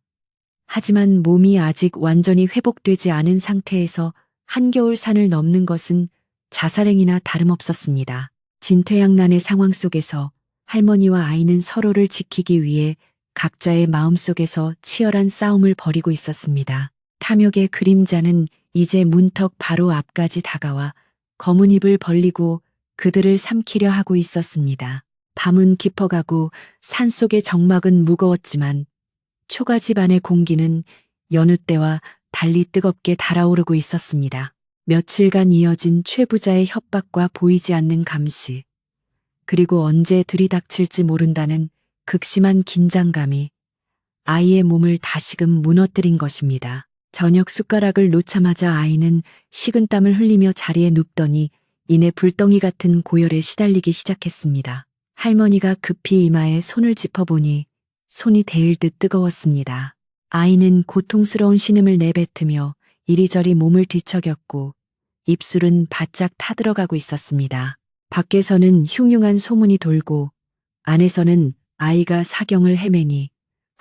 하지만 몸이 아직 완전히 회복되지 않은 상태에서 한겨울 산을 넘는 것은 자살행위나 다름없었습니다. 진퇴양난의 상황 속에서 할머니와 아이는 서로를 지키기 위해 각자의 마음속에서 치열한 싸움을 벌이고 있었습니다. 탐욕의 그림자는 이제 문턱 바로 앞까지 다가와 검은 입을 벌리고 그들을 삼키려 하고 있었습니다. 밤은 깊어가고 산속의 정막은 무거웠지만 초가집 안의 공기는 여느 때와 달리 뜨겁게 달아오르고 있었습니다. 며칠간 이어진 최 부자의 협박과 보이지 않는 감시, 그리고 언제 들이닥칠지 모른다는 극심한 긴장감이 아이의 몸을 다시금 무너뜨린 것입니다. 저녁 숟가락을 놓자마자 아이는 식은땀을 흘리며 자리에 눕더니 이내 불덩이 같은 고열에 시달리기 시작했습니다. 할머니가 급히 이마에 손을 짚어보니 손이 데일 듯 뜨거웠습니다. 아이는 고통스러운 신음을 내뱉으며 이리저리 몸을 뒤척였고 입술은 바짝 타들어가고 있었습니다. 밖에서는 흉흉한 소문이 돌고 안에서는 아이가 사경을 헤매니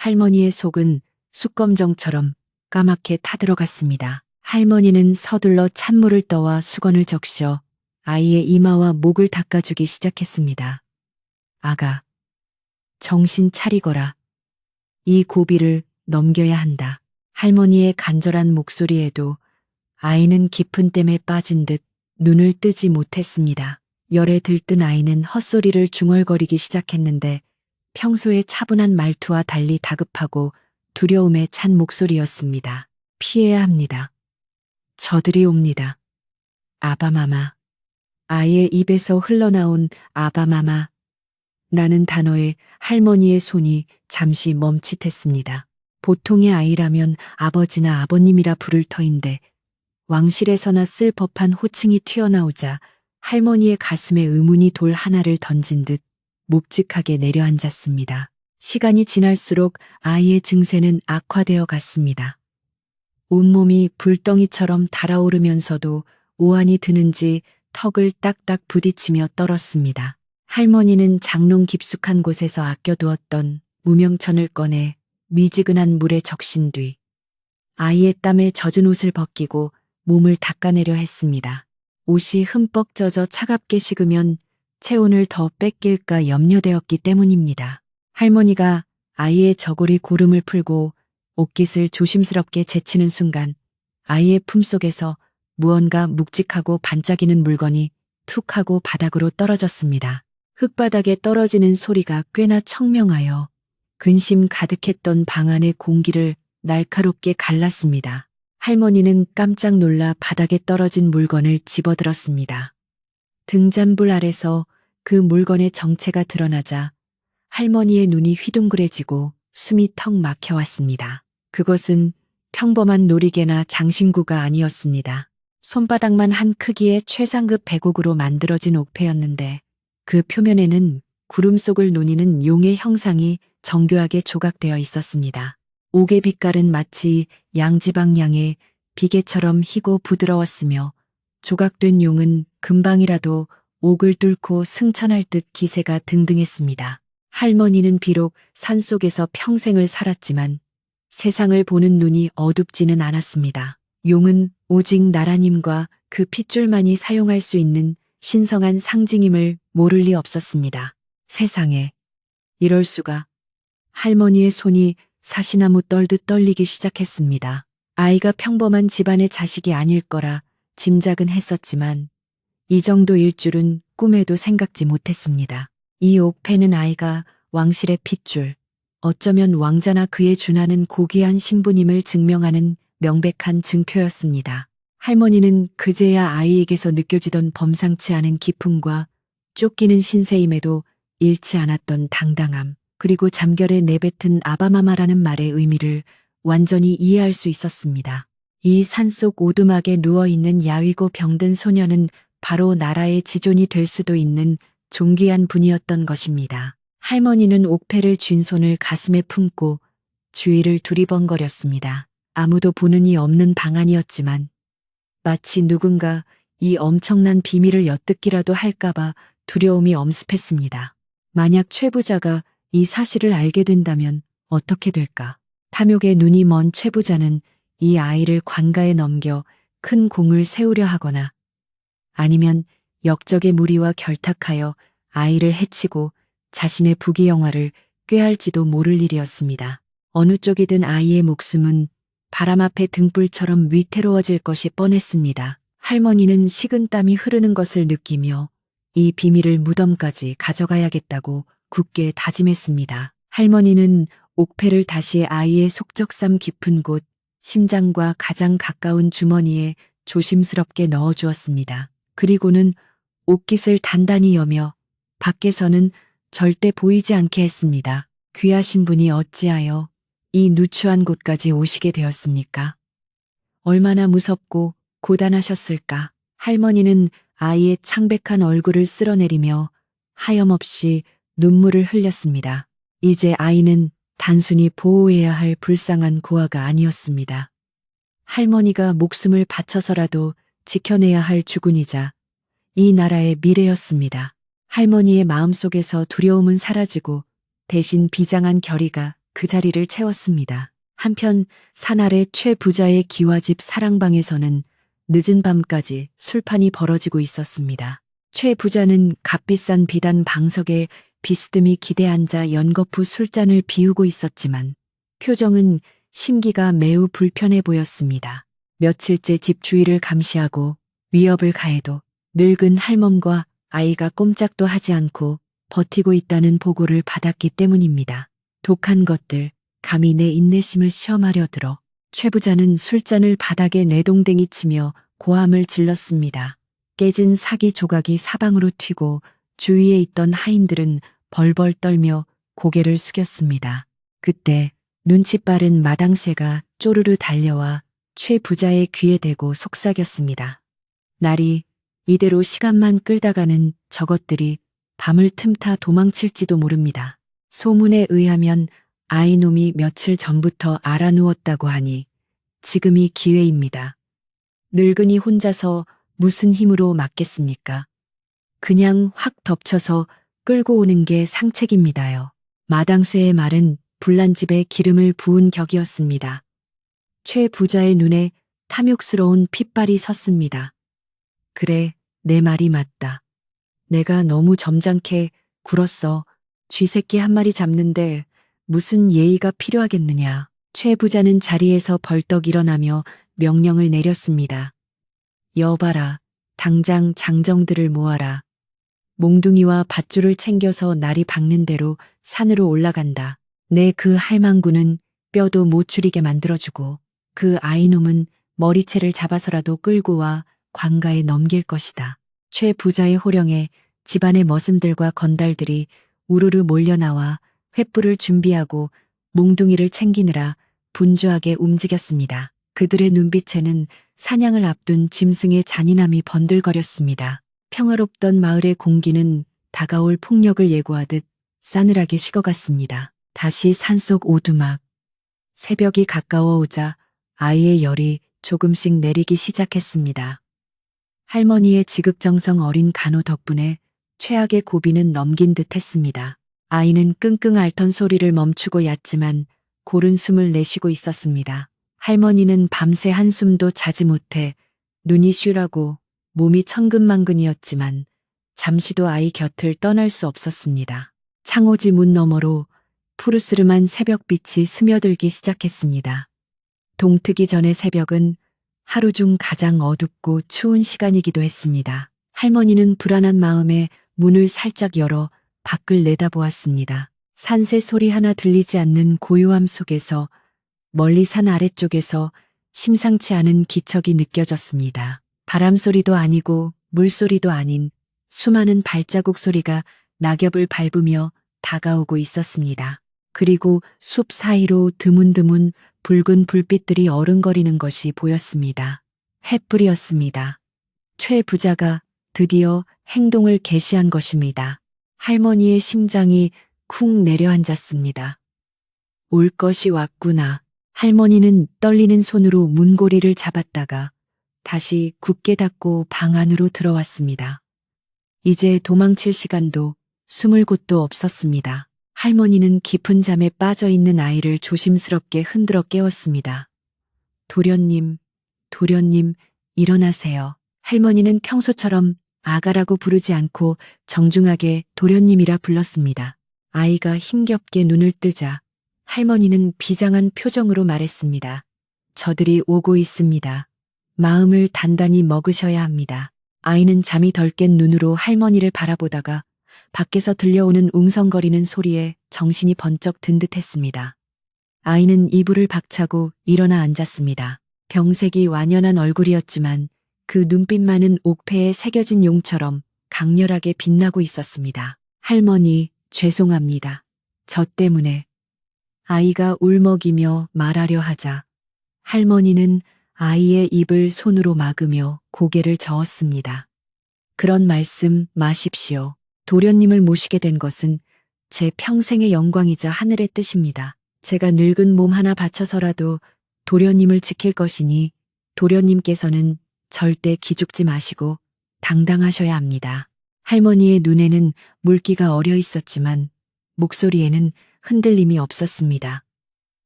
할머니의 속은 숯검정처럼 까맣게 타들어갔습니다. 할머니는 서둘러 찬물을 떠와 수건을 적셔 아이의 이마와 목을 닦아주기 시작했습니다. 아가, 정신 차리거라. 이 고비를 넘겨야 한다. 할머니의 간절한 목소리에도 아이는 깊은 댐에 빠진 듯 눈을 뜨지 못했습니다. 열에 들뜬 아이는 헛소리를 중얼거리기 시작했는데 평소의 차분한 말투와 달리 다급하고 두려움에 찬 목소리였습니다. 피해야 합니다. 저들이 옵니다. 아바마마. 아이의 입에서 흘러나온 아바마마 라는 단어에 할머니의 손이 잠시 멈칫했습니다. 보통의 아이라면 아버지나 아버님이라 부를 터인데 왕실에서나 쓸 법한 호칭이 튀어나오자 할머니의 가슴에 의문이 돌 하나를 던진 듯 묵직하게 내려앉았습니다. 시간이 지날수록 아이의 증세는 악화되어 갔습니다. 온몸이 불덩이처럼 달아오르면서도 오한이 드는지 턱을 딱딱 부딪히며 떨었습니다. 할머니는 장롱 깊숙한 곳에서 아껴두었던 무명천을 꺼내 미지근한 물에 적신 뒤 아이의 땀에 젖은 옷을 벗기고 몸을 닦아내려 했습니다. 옷이 흠뻑 젖어 차갑게 식으면 체온을 더 뺏길까 염려되었기 때문입니다. 할머니가 아이의 저고리 고름을 풀고 옷깃을 조심스럽게 제치는 순간 아이의 품속에서 무언가 묵직하고 반짝이는 물건이 툭 하고 바닥으로 떨어졌습니다. 흙바닥에 떨어지는 소리가 꽤나 청명하여 근심 가득했던 방 안의 공기를 날카롭게 갈랐습니다. 할머니는 깜짝 놀라 바닥에 떨어진 물건을 집어들었습니다. 등잔불 아래서 그 물건의 정체가 드러나자 할머니의 눈이 휘둥그레지고 숨이 턱 막혀왔습니다. 그것은 평범한 놀이개나 장신구가 아니었습니다. 손바닥만 한 크기의 최상급 배곡으로 만들어진 옥패였는데 그 표면에는 구름 속을 노니는 용의 형상이 정교하게 조각되어 있었습니다. 옥의 빛깔은 마치 양지방양의 비계처럼 희고 부드러웠으며 조각된 용은 금방이라도 옥을 뚫고 승천할 듯 기세가 등등했습니다. 할머니는 비록 산속에서 평생을 살았지만 세상을 보는 눈이 어둡지는 않았습니다. 용은 오직 나라님과 그 핏줄만이 사용할 수 있는 신성한 상징임을 모를 리 없었습니다. 세상에, 이럴 수가. 할머니의 손이 사시나무 떨듯 떨리기 시작했습니다. 아이가 평범한 집안의 자식이 아닐 거라 짐작은 했었지만 이 정도일 줄은 꿈에도 생각지 못했습니다. 이 옥패는 아이가 왕실의 핏줄, 어쩌면 왕자나 그에 준하는 고귀한 신부님을 증명하는 명백한 증표였습니다. 할머니는 그제야 아이에게서 느껴지던 범상치 않은 기품과 쫓기는 신세임에도 잃지 않았던 당당함, 그리고 잠결에 내뱉은 아바마마라는 말의 의미를 완전히 이해할 수 있었습니다. 이 산속 오두막에 누워있는 야위고 병든 소녀는 바로 나라의 지존이 될 수도 있는 존귀한 분이었던 것입니다. 할머니는 옥패를 쥔 손을 가슴에 품고 주위를 두리번거렸습니다. 아무도 보는 이 없는 방 안이었지만 마치 누군가 이 엄청난 비밀을 엿듣기라도 할까봐 두려움이 엄습했습니다. 만약 최부자가 이 사실을 알게 된다면 어떻게 될까? 탐욕에 눈이 먼 최부자는 이 아이를 관가에 넘겨 큰 공을 세우려 하거나 아니면 역적의 무리와 결탁하여 아이를 해치고 자신의 부귀영화를 꾀할지도 모를 일이었습니다. 어느 쪽이든 아이의 목숨은 바람 앞에 등불처럼 위태로워질 것이 뻔했습니다. 할머니는 식은땀이 흐르는 것을 느끼며 이 비밀을 무덤까지 가져가야겠다고 굳게 다짐했습니다. 할머니는 옥패를 다시 아이의 속적삼 깊은 곳, 심장과 가장 가까운 주머니에 조심스럽게 넣어주었습니다. 그리고는 옥깃을 단단히 여며 밖에서는 절대 보이지 않게 했습니다. 귀하신 분이 어찌하여 이 누추한 곳까지 오시게 되었습니까? 얼마나 무섭고 고단하셨을까? 할머니는 아이의 창백한 얼굴을 쓸어내리며 하염없이 눈물을 흘렸습니다. 이제 아이는 단순히 보호해야 할 불쌍한 고아가 아니었습니다. 할머니가 목숨을 바쳐서라도 지켜내야 할 주군이자 이 나라의 미래였습니다. 할머니의 마음속에서 두려움은 사라지고 대신 비장한 결의가 그 자리를 채웠습니다. 한편 산 아래 최 부자의 기와집 사랑방에서는 늦은 밤까지 술판이 벌어지고 있었습니다. 최 부자는 값비싼 비단 방석에 비스듬히 기대 앉아 연거푸 술잔을 비우고 있었지만 표정은 심기가 매우 불편해 보였습니다. 며칠째 집 주위를 감시하고 위협을 가해도 늙은 할멈과 아이가 꼼짝도 하지 않고 버티고 있다는 보고를 받았기 때문입니다. 독한 것들, 감히 내 인내심을 시험하려 들어 최 부자는 술잔을 바닥에 내동댕이 치며 고함을 질렀습니다. 깨진 사기 조각이 사방으로 튀고 주위에 있던 하인들은 벌벌 떨며 고개를 숙였습니다. 그때 눈치 빠른 마당쇠가 쪼르르 달려와 최 부자의 귀에 대고 속삭였습니다. 날이 이대로 시간만 끌다가는 저것들이 밤을 틈타 도망칠지도 모릅니다. 소문에 의하면 아이놈이 며칠 전부터 알아누웠다고 하니 지금이 기회입니다. 늙은이 혼자서 무슨 힘으로 막겠습니까? 그냥 확 덮쳐서 끌고 오는 게 상책입니다요. 마당쇠의 말은 불난집에 기름을 부은 격이었습니다. 최 부자의 눈에 탐욕스러운 핏발이 섰습니다. 그래, 내 말이 맞다. 내가 너무 점잖게 굴었어. 쥐새끼 한 마리 잡는데 무슨 예의가 필요하겠느냐. 최 부자는 자리에서 벌떡 일어나며 명령을 내렸습니다. 여봐라, 당장 장정들을 모아라. 몽둥이와 밧줄을 챙겨서 날이 밝는 대로 산으로 올라간다. 내 그 할망구는 뼈도 못 추리게 만들어주고 그 아이놈은 머리채를 잡아서라도 끌고 와 관가에 넘길 것이다. 최 부자의 호령에 집안의 머슴들과 건달들이 우르르 몰려나와 횃불을 준비하고 몽둥이를 챙기느라 분주하게 움직였습니다. 그들의 눈빛에는 사냥을 앞둔 짐승의 잔인함이 번들거렸습니다. 평화롭던 마을의 공기는 다가올 폭력을 예고하듯 싸늘하게 식어갔습니다. 다시 산속 오두막. 새벽이 가까워오자 아이의 열이 조금씩 내리기 시작했습니다. 할머니의 지극정성 어린 간호 덕분에 최악의 고비는 넘긴 듯 했습니다. 아이는 끙끙 앓던 소리를 멈추고 얕지만 고른 숨을 내쉬고 있었습니다. 할머니는 밤새 한숨도 자지 못해 눈이 쉬라고 몸이 천근만근이었지만 잠시도 아이 곁을 떠날 수 없었습니다. 창호지 문 너머로 푸르스름한 새벽빛이 스며들기 시작했습니다. 동트기 전의 새벽은 하루 중 가장 어둡고 추운 시간이기도 했습니다. 할머니는 불안한 마음에 문을 살짝 열어 밖을 내다보았습니다. 산새 소리 하나 들리지 않는 고요함 속에서 멀리 산 아래쪽에서 심상치 않은 기척이 느껴졌습니다. 바람 소리도 아니고 물소리도 아닌 수많은 발자국 소리가 낙엽을 밟으며 다가오고 있었습니다. 그리고 숲 사이로 드문드문 붉은 불빛들이 어른거리는 것이 보였습니다. 횃불이었습니다. 최 부자가 드디어 행동을 개시한 것입니다. 할머니의 심장이 쿵 내려앉았습니다. 올 것이 왔구나. 할머니는 떨리는 손으로 문고리를 잡았다가 다시 굳게 닫고 방 안으로 들어왔습니다. 이제 도망칠 시간도 숨을 곳도 없었습니다. 할머니는 깊은 잠에 빠져 있는 아이를 조심스럽게 흔들어 깨웠습니다. 도련님, 도련님, 일어나세요. 할머니는 평소처럼 아가라고 부르지 않고 정중하게 도련님이라 불렀습니다. 아이가 힘겹게 눈을 뜨자 할머니는 비장한 표정으로 말했습니다. 저들이 오고 있습니다. 마음을 단단히 먹으셔야 합니다. 아이는 잠이 덜 깬 눈으로 할머니를 바라보다가 밖에서 들려오는 웅성거리는 소리에 정신이 번쩍 든 듯했습니다. 아이는 이불을 박차고 일어나 앉았습니다. 병색이 완연한 얼굴이었지만 그 눈빛만은 옥패에 새겨진 용처럼 강렬하게 빛나고 있었습니다. 할머니, 죄송합니다. 저 때문에. 아이가 울먹이며 말하려 하자 할머니는 아이의 입을 손으로 막으며 고개를 저었습니다. 그런 말씀 마십시오. 도련님을 모시게 된 것은 제 평생의 영광이자 하늘의 뜻입니다. 제가 늙은 몸 하나 바쳐서라도 도련님을 지킬 것이니 도련님께서는 절대 기죽지 마시고 당당하셔야 합니다. 할머니의 눈에는 물기가 어려 있었지만 목소리에는 흔들림이 없었습니다.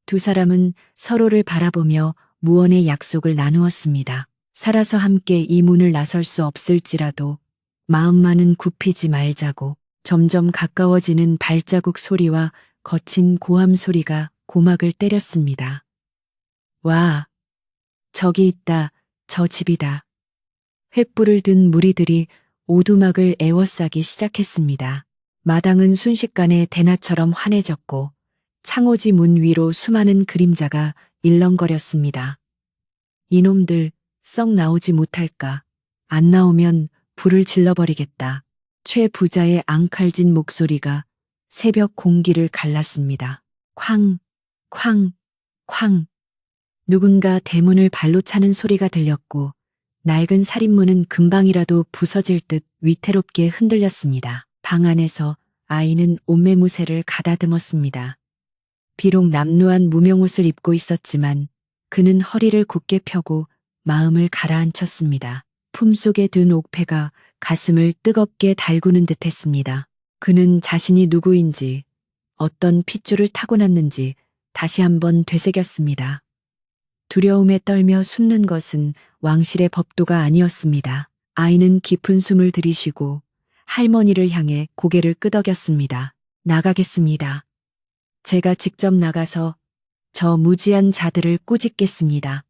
두 사람은 서로를 바라보며 무언의 약속을 나누었습니다. 살아서 함께 이 문을 나설 수 없을지라도 마음만은 굽히지 말자고. 점점 가까워지는 발자국 소리와 거친 고함 소리가 고막을 때렸습니다. 와, 저기 있다, 저 집이다. 횃불을 든 무리들이 오두막을 에워싸기 시작했습니다. 마당은 순식간에 대낮처럼 환해졌고 창호지 문 위로 수많은 그림자가 일렁거렸습니다. 이놈들 썩 나오지 못할까. 안 나오면 불을 질러버리겠다. 최 부자의 앙칼진 목소리가 새벽 공기를 갈랐습니다. 쾅, 쾅, 쾅. 누군가 대문을 발로 차는 소리가 들렸고 낡은 살인문은 금방이라도 부서질 듯 위태롭게 흔들렸습니다. 방 안에서 아이는 옷매무새를 가다듬었습니다. 비록 남루한 무명옷을 입고 있었지만 그는 허리를 곧게 펴고 마음을 가라앉혔습니다. 품속에 든 옥패가 가슴을 뜨겁게 달구는 듯했습니다. 그는 자신이 누구인지, 어떤 핏줄을 타고났는지 다시 한번 되새겼습니다. 두려움에 떨며 숨는 것은 왕실의 법도가 아니었습니다. 아이는 깊은 숨을 들이쉬고 할머니를 향해 고개를 끄덕였습니다. 나가겠습니다. 제가 직접 나가서 저 무지한 자들을 꾸짖겠습니다.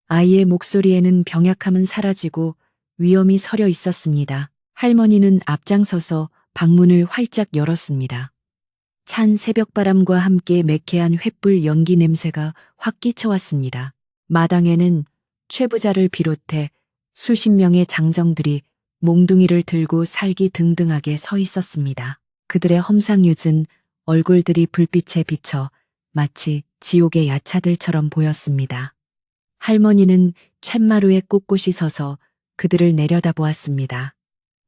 아이의 목소리에는 병약함은 사라지고 위엄이 서려 있었습니다. 할머니는 앞장서서 방문을 활짝 열었습니다. 찬 새벽바람과 함께 매캐한 횃불 연기 냄새가 확 끼쳐왔습니다. 마당에는 최 부자를 비롯해 수십 명의 장정들이 몽둥이를 들고 살기등등하게 서 있었습니다. 그들의 험상궂은 얼굴들이 불빛에 비쳐 마치 지옥의 야차들처럼 보였습니다. 할머니는 쇳마루에 꼿꼿이 서서 그들을 내려다보았습니다.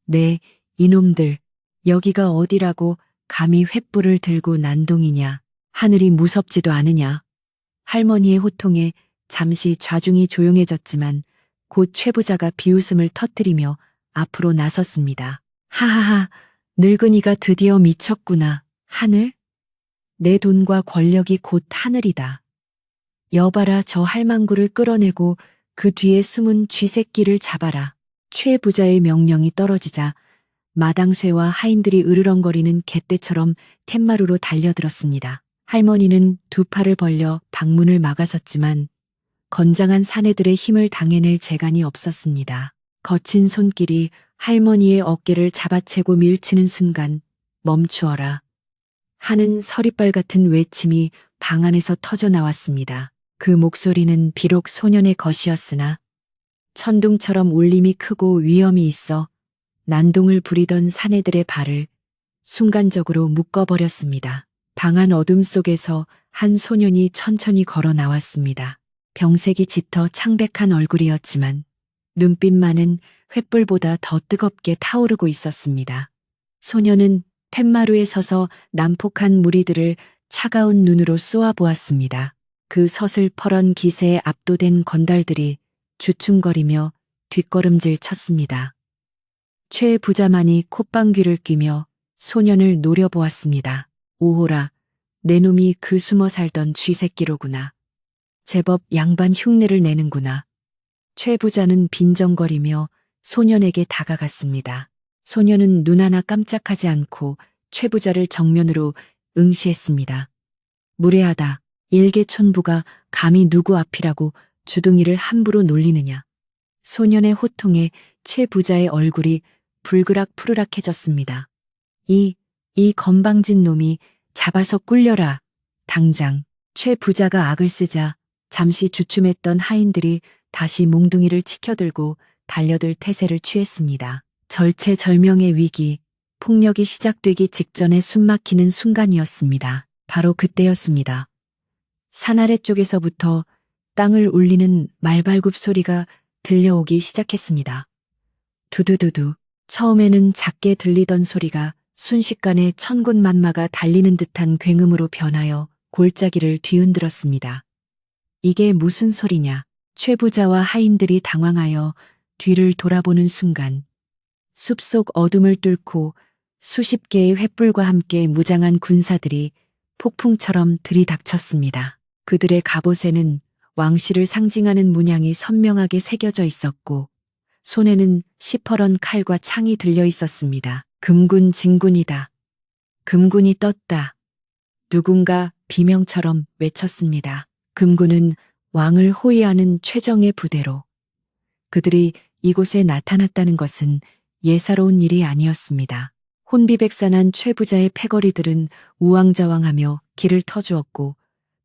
네, 이놈들, 여기가 어디라고 감히 횃불을 들고 난동이냐. 하늘이 무섭지도 않으냐. 할머니의 호통에 잠시 좌중이 조용해졌지만 곧 최 부자가 비웃음을 터뜨리며 앞으로 나섰습니다. 하하하, 늙은이가 드디어 미쳤구나. 하늘? 내 돈과 권력이 곧 하늘이다. 여봐라, 저 할망구를 끌어내고 그 뒤에 숨은 쥐새끼를 잡아라. 최 부자의 명령이 떨어지자 마당쇠와 하인들이 으르렁거리는 갯떼처럼 툇마루로 달려들었습니다. 할머니는 두 팔을 벌려 방문을 막아섰지만 건장한 사내들의 힘을 당해낼 재간이 없었습니다. 거친 손길이 할머니의 어깨를 잡아채고 밀치는 순간 멈추어라 하는 서리빨 같은 외침이 방 안에서 터져 나왔습니다. 그 목소리는 비록 소년의 것이었으나 천둥처럼 울림이 크고 위엄이 있어 난동을 부리던 사내들의 발을 순간적으로 묶어버렸습니다. 방안 어둠 속에서 한 소년이 천천히 걸어 나왔습니다. 병색이 짙어 창백한 얼굴이었지만 눈빛만은 횃불보다 더 뜨겁게 타오르고 있었습니다. 소년은 팻마루에 서서 난폭한 무리들을 차가운 눈으로 쏘아보았습니다. 그 서슬퍼런 기세에 압도된 건달들이 주춤거리며 뒷걸음질 쳤습니다. 최 부자만이 콧방귀를 뀌며 소년을 노려보았습니다. 오호라, 내 놈이 그 숨어 살던 쥐새끼로구나. 제법 양반 흉내를 내는구나. 최 부자는 빈정거리며 소년에게 다가갔습니다. 소년은 눈 하나 깜짝하지 않고 최 부자를 정면으로 응시했습니다. 무례하다. 일개촌부가 감히 누구 앞이라고 주둥이를 함부로 놀리느냐. 소년의 호통에 최 부자의 얼굴이 불그락푸르락해졌습니다. 이 건방진 놈이 잡아서 꿀려라. 당장. 최 부자가 악을 쓰자 잠시 주춤했던 하인들이 다시 몽둥이를 치켜들고 달려들 태세를 취했습니다. 절체절명의 위기, 폭력이 시작되기 직전에 숨막히는 순간이었습니다. 바로 그때였습니다. 산 아래쪽에서부터 땅을 울리는 말발굽 소리가 들려오기 시작했습니다. 두두두두. 처음에는 작게 들리던 소리가 순식간에 천군만마가 달리는 듯한 굉음으로 변하여 골짜기를 뒤흔들었습니다. 이게 무슨 소리냐? 최 부자와 하인들이 당황하여 뒤를 돌아보는 순간 숲속 어둠을 뚫고 수십 개의 횃불과 함께 무장한 군사들이 폭풍처럼 들이닥쳤습니다. 그들의 갑옷에는 왕실을 상징하는 문양이 선명하게 새겨져 있었고 손에는 시퍼런 칼과 창이 들려 있었습니다. 금군 진군이다. 금군이 떴다. 누군가 비명처럼 외쳤습니다. 금군은 왕을 호위하는 최정예 부대로 그들이 이곳에 나타났다는 것은 예사로운 일이 아니었습니다. 혼비백산한 최부자의 패거리들은 우왕좌왕하며 길을 터주었고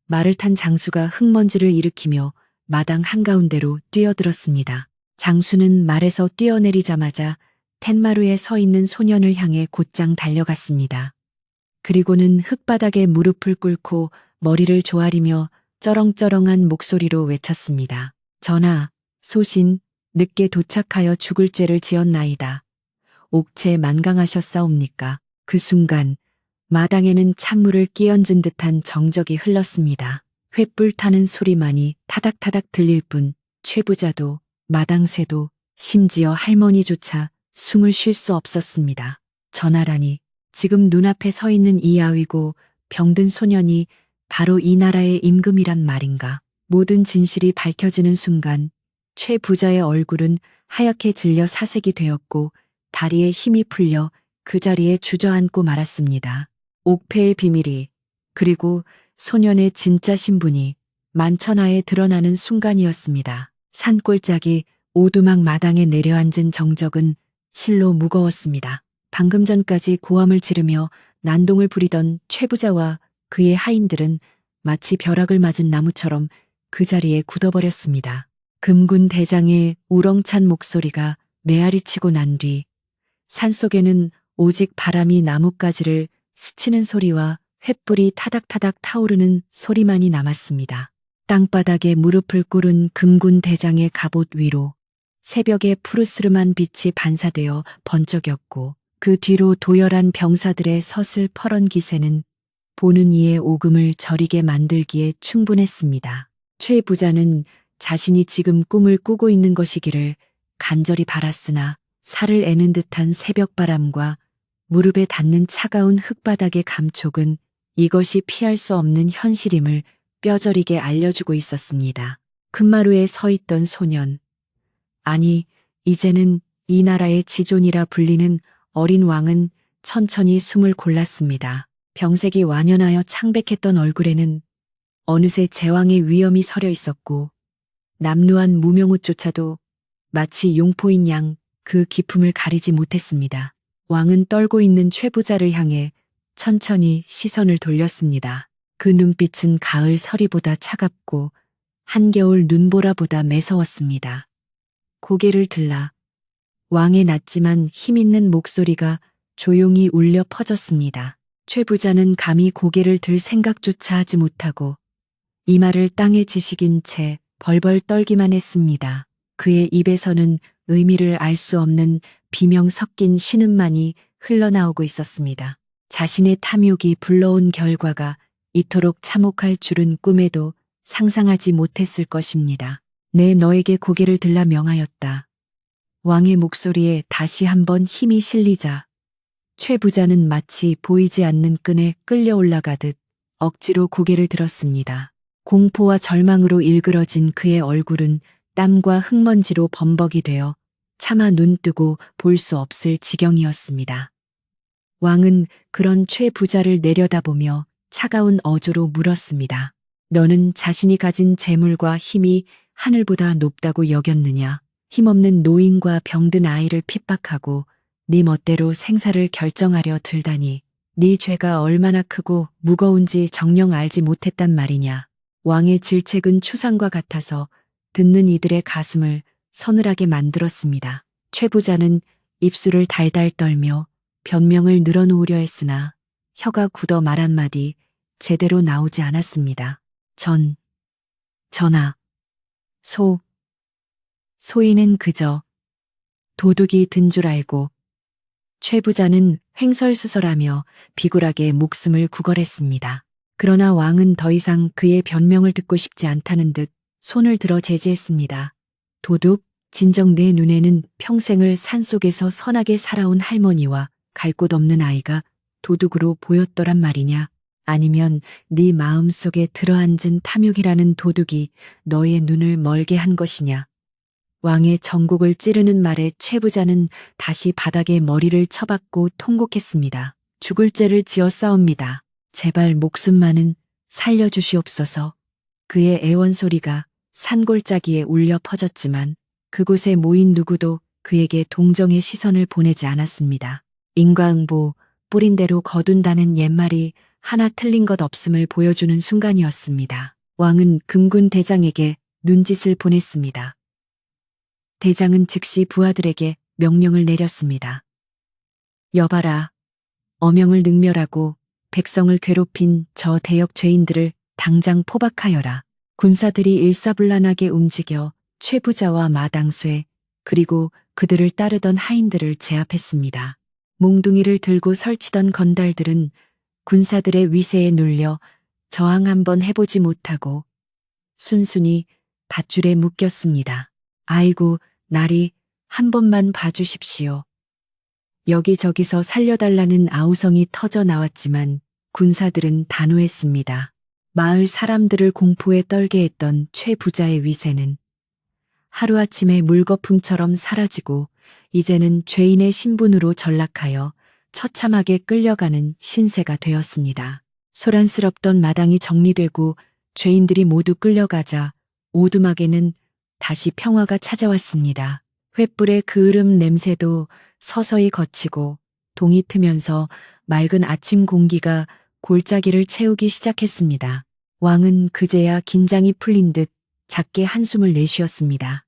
말을 탄 장수가 흙먼지를 일으키며 마당 한가운데로 뛰어들었습니다. 장수는 말에서 뛰어내리자마자 텐마루에 서 있는 소년을 향해 곧장 달려갔습니다. 그리고는 흙바닥에 무릎을 꿇고 머리를 조아리며 쩌렁쩌렁한 목소리로 외쳤습니다. 전하, 소신, 늦게 도착하여 죽을 죄를 지었나이다. 옥체 만강하셨사옵니까? 그 순간 마당에는 찬물을 끼얹은 듯한 정적이 흘렀습니다. 횃불 타는 소리만이 타닥타닥 들릴 뿐 최부자도 마당쇠도 심지어 할머니조차 숨을 쉴 수 없었습니다. 전하라니 지금 눈앞에 서 있는 이 아위고 병든 소년이 바로 이 나라의 임금이란 말인가. 모든 진실이 밝혀지는 순간 최 부자의 얼굴은 하얗게 질려 사색이 되었고 다리에 힘이 풀려 그 자리에 주저앉고 말았습니다. 옥패의 비밀이 그리고 소년의 진짜 신분이 만천하에 드러나는 순간이었습니다. 산골짜기 오두막 마당에 내려앉은 정적은 실로 무거웠습니다. 방금 전까지 고함을 지르며 난동을 부리던 최부자와 그의 하인들은 마치 벼락을 맞은 나무처럼 그 자리에 굳어버렸습니다. 금군 대장의 우렁찬 목소리가 메아리치고 난 뒤 산속에는 오직 바람이 나뭇가지를 스치는 소리와 횃불이 타닥타닥 타오르는 소리만이 남았습니다. 땅바닥에 무릎을 꿇은 금군 대장의 갑옷 위로 새벽의 푸르스름한 빛이 반사되어 번쩍였고 그 뒤로 도열한 병사들의 서슬퍼런 기세는 보는 이의 오금을 저리게 만들기에 충분했습니다. 최 부자는 자신이 지금 꿈을 꾸고 있는 것이기를 간절히 바랐으나 살을 애는 듯한 새벽바람과 무릎에 닿는 차가운 흙바닥의 감촉은 이것이 피할 수 없는 현실임을 뼈저리게 알려주고 있었습니다. 큰마루에 서 있던 소년. 아니, 이제는 이 나라의 지존이라 불리는 어린 왕은 천천히 숨을 골랐습니다. 병색이 완연하여 창백했던 얼굴에는 어느새 제왕의 위엄이 서려 있었고 남루한 무명옷조차도 마치 용포인 양 그 기품을 가리지 못했습니다. 왕은 떨고 있는 최부자를 향해 천천히 시선을 돌렸습니다. 그 눈빛은 가을 서리보다 차갑고 한겨울 눈보라보다 매서웠습니다. 고개를 들라 왕의 낮지만 힘있는 목소리가 조용히 울려 퍼졌습니다. 최부자는 감히 고개를 들 생각조차 하지 못하고 이마를 땅에 지식인 채 벌벌 떨기만 했습니다. 그의 입에서는 의미를 알 수 없는 비명 섞인 신음만이 흘러나오고 있었습니다. 자신의 탐욕이 불러온 결과가 이토록 참혹할 줄은 꿈에도 상상하지 못했을 것입니다. 내 너에게 고개를 들라 명하였다. 왕의 목소리에 다시 한번 힘이 실리자 최 부자는 마치 보이지 않는 끈에 끌려 올라가듯 억지로 고개를 들었습니다. 공포와 절망으로 일그러진 그의 얼굴은 땀과 흙먼지로 범벅이 되어 차마 눈뜨고 볼 수 없을 지경이었습니다. 왕은 그런 최 부자를 내려다보며 차가운 어조로 물었습니다. 너는 자신이 가진 재물과 힘이 하늘보다 높다고 여겼느냐? 힘없는 노인과 병든 아이를 핍박하고 네 멋대로 생사를 결정하려 들다니 네 죄가 얼마나 크고 무거운지 정녕 알지 못했단 말이냐. 왕의 질책은 추상과 같아서 듣는 이들의 가슴을 서늘하게 만들었습니다. 최 부자는 입술을 달달 떨며 변명을 늘어놓으려 했으나 혀가 굳어 말 한마디 제대로 나오지 않았습니다. 전하, 소인은 그저 도둑이 든 줄 알고 최 부자는 횡설수설하며 비굴하게 목숨을 구걸했습니다. 그러나 왕은 더 이상 그의 변명을 듣고 싶지 않다는 듯 손을 들어 제지했습니다. 도둑, 진정 내 눈에는 평생을 산속에서 선하게 살아온 할머니와 갈 곳 없는 아이가 도둑으로 보였더란 말이냐. 아니면 네 마음속에 들어앉은 탐욕이라는 도둑이 너의 눈을 멀게 한 것이냐. 왕의 전곡을 찌르는 말에 최 부자는 다시 바닥에 머리를 쳐박고 통곡했습니다. 죽을 죄를 지었사옵니다. 제발 목숨만은 살려주시옵소서. 그의 애원 소리가 산골짜기에 울려 퍼졌지만 그곳에 모인 누구도 그에게 동정의 시선을 보내지 않았습니다. 인과응보, 뿌린 대로 거둔다는 옛말이 하나 틀린 것 없음을 보여주는 순간이었습니다. 왕은 금군 대장에게 눈짓을 보냈습니다. 대장은 즉시 부하들에게 명령을 내렸습니다. 여봐라, 어명을 능멸하고 백성을 괴롭힌 저 대역 죄인들을 당장 포박하여라. 군사들이 일사불란하게 움직여 최부자와 마당쇠 그리고 그들을 따르던 하인들을 제압했습니다. 몽둥이를 들고 설치던 건달들은 군사들의 위세에 눌려 저항 한번 해보지 못하고 순순히 밧줄에 묶였습니다. 아이고, 나리, 한 번만 봐주십시오. 여기저기서 살려달라는 아우성이 터져 나왔지만 군사들은 단호했습니다. 마을 사람들을 공포에 떨게 했던 최 부자의 위세는 하루아침에 물거품처럼 사라지고 이제는 죄인의 신분으로 전락하여 처참하게 끌려가는 신세가 되었습니다. 소란스럽던 마당이 정리되고 죄인들이 모두 끌려가자 오두막에는 다시 평화가 찾아왔습니다. 횃불의 그을음 냄새도 서서히 걷히고 동이 트면서 맑은 아침 공기가 골짜기를 채우기 시작했습니다. 왕은 그제야 긴장이 풀린 듯 작게 한숨을 내쉬었습니다.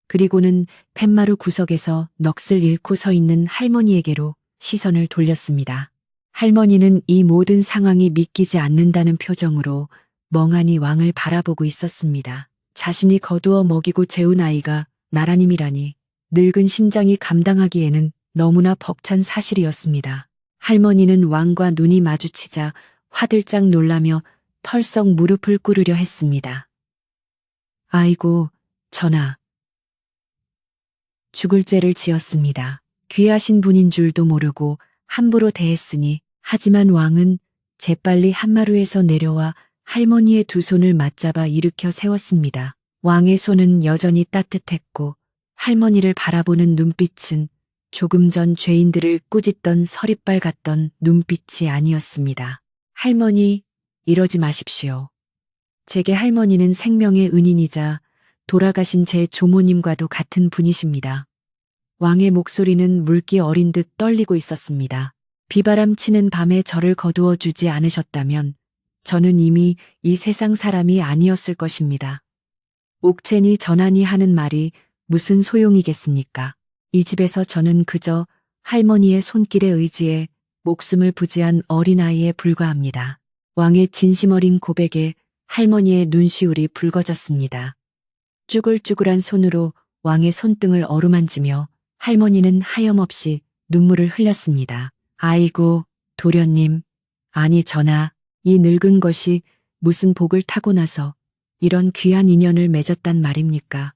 그리고는 팻마루 구석에서 넋을 잃고 서 있는 할머니에게로 시선을 돌렸습니다. 할머니는 이 모든 상황이 믿기지 않는다는 표정으로 멍하니 왕을 바라보고 있었습니다. 자신이 거두어 먹이고 재운 아이가 나라님이라니 늙은 심장이 감당하기에는 너무나 벅찬 사실이었습니다. 할머니는 왕과 눈이 마주치자 화들짝 놀라며 털썩 무릎을 꿇으려 했습니다. 아이고, 전하. 죽을 죄를 지었습니다. 귀하신 분인 줄도 모르고 함부로 대했으니 하지만 왕은 재빨리 한마루에서 내려와 할머니의 두 손을 맞잡아 일으켜 세웠습니다. 왕의 손은 여전히 따뜻했고 할머니를 바라보는 눈빛은 조금 전 죄인들을 꾸짖던 서리빨 같던 눈빛이 아니었습니다. 할머니, 이러지 마십시오. 제게 할머니는 생명의 은인이자 돌아가신 제 조모님과도 같은 분이십니다. 왕의 목소리는 물기 어린 듯 떨리고 있었습니다. 비바람 치는 밤에 저를 거두어 주지 않으셨다면 저는 이미 이 세상 사람이 아니었을 것입니다. 옥체니 전하니 하는 말이 무슨 소용이겠습니까? 이 집에서 저는 그저 할머니의 손길에 의지해 목숨을 부지한 어린아이에 불과합니다. 왕의 진심 어린 고백에 할머니의 눈시울이 붉어졌습니다. 쭈글쭈글한 손으로 왕의 손등을 어루만지며 할머니는 하염없이 눈물을 흘렸습니다. 아이고, 도련님, 아니 전하, 이 늙은 것이 무슨 복을 타고 나서 이런 귀한 인연을 맺었단 말입니까?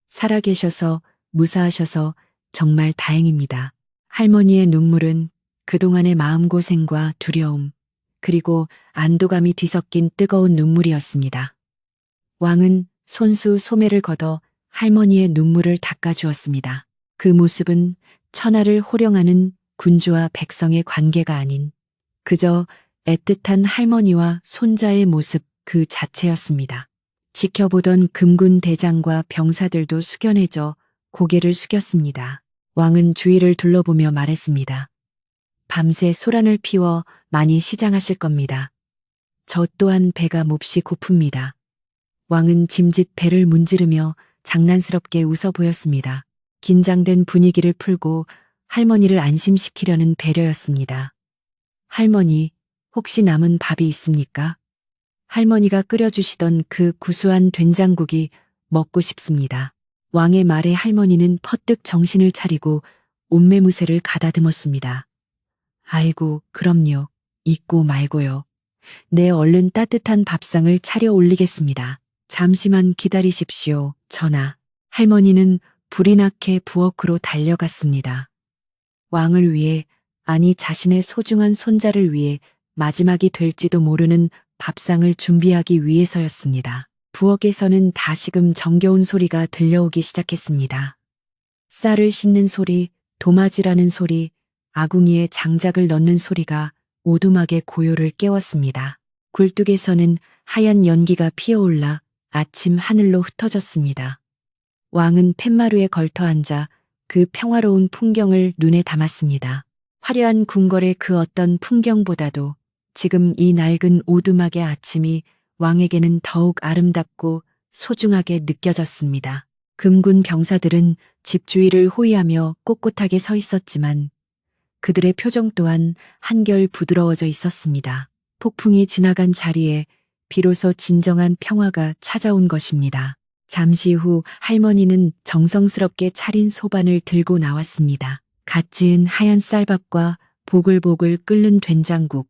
살아계셔서 무사하셔서 정말 다행입니다. 할머니의 눈물은 그동안의 마음고생과 두려움, 그리고 안도감이 뒤섞인 뜨거운 눈물이었습니다. 왕은 손수 소매를 걷어 할머니의 눈물을 닦아주었습니다. 그 모습은 천하를 호령하는 군주와 백성의 관계가 아닌 그저 애틋한 할머니와 손자의 모습 그 자체였습니다. 지켜보던 금군 대장과 병사들도 숙연해져 고개를 숙였습니다. 왕은 주위를 둘러보며 말했습니다. 밤새 소란을 피워 많이 시장하실 겁니다. 저 또한 배가 몹시 고픕니다. 왕은 짐짓 배를 문지르며 장난스럽게 웃어 보였습니다. 긴장된 분위기를 풀고 할머니를 안심시키려는 배려였습니다. 할머니, 혹시 남은 밥이 있습니까? 할머니가 끓여주시던 그 구수한 된장국이 먹고 싶습니다. 왕의 말에 할머니는 퍼뜩 정신을 차리고 옷매무새를 가다듬었습니다. 아이고, 그럼요. 있고 말고요. 네, 얼른 따뜻한 밥상을 차려 올리겠습니다. 잠시만 기다리십시오, 전하. 할머니는 불이 나게 부엌으로 달려갔습니다. 왕을 위해, 아니 자신의 소중한 손자를 위해 마지막이 될지도 모르는 밥상을 준비하기 위해서였습니다. 부엌에서는 다시금 정겨운 소리가 들려오기 시작했습니다. 쌀을 씻는 소리, 도마질하는 소리, 아궁이에 장작을 넣는 소리가 오두막의 고요를 깨웠습니다. 굴뚝에서는 하얀 연기가 피어올라 아침 하늘로 흩어졌습니다. 왕은 팻마루에 걸터 앉아 그 평화로운 풍경을 눈에 담았습니다. 화려한 궁궐의 그 어떤 풍경보다도 지금 이 낡은 오두막의 아침이 왕에게는 더욱 아름답고 소중하게 느껴졌습니다. 금군 병사들은 집 주위를 호위하며 꼿꼿하게 서 있었지만 그들의 표정 또한 한결 부드러워져 있었습니다. 폭풍이 지나간 자리에 비로소 진정한 평화가 찾아온 것입니다. 잠시 후 할머니는 정성스럽게 차린 소반을 들고 나왔습니다. 갓 지은 하얀 쌀밥과 보글보글 끓는 된장국,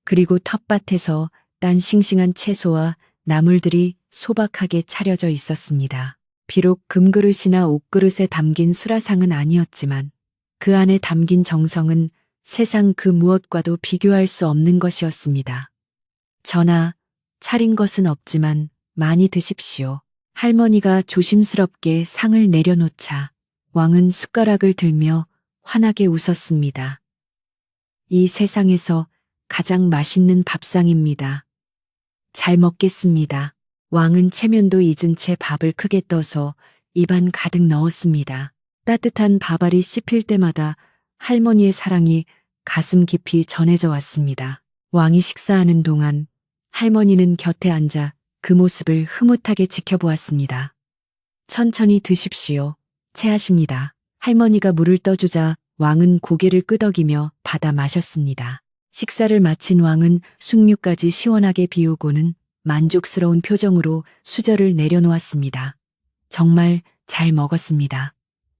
그리고 텃밭에서 딴 싱싱한 채소와 나물들이 소박하게 차려져 있었습니다. 비록 금그릇이나 옥그릇에 담긴 수라상은 아니었지만 그 안에 담긴 정성은 세상 그 무엇과도 비교할 수 없는 것이었습니다. 전하, 차린 것은 없지만 많이 드십시오. 할머니가 조심스럽게 상을 내려놓자 왕은 숟가락을 들며 환하게 웃었습니다. 이 세상에서 가장 맛있는 밥상입니다. 잘 먹겠습니다. 왕은 체면도 잊은 채 밥을 크게 떠서 입안 가득 넣었습니다. 따뜻한 밥알이 씹힐 때마다 할머니의 사랑이 가슴 깊이 전해져 왔습니다. 왕이 식사하는 동안 할머니는 곁에 앉아 그 모습을 흐뭇하게 지켜보았습니다. 천천히 드십시오. 체하십니다. 할머니가 물을 떠주자 왕은 고개를 끄덕이며 받아 마셨습니다. 식사를 마친 왕은 숭늉까지 시원하게 비우고는 만족스러운 표정으로 수저를 내려놓았습니다. 정말 잘 먹었습니다.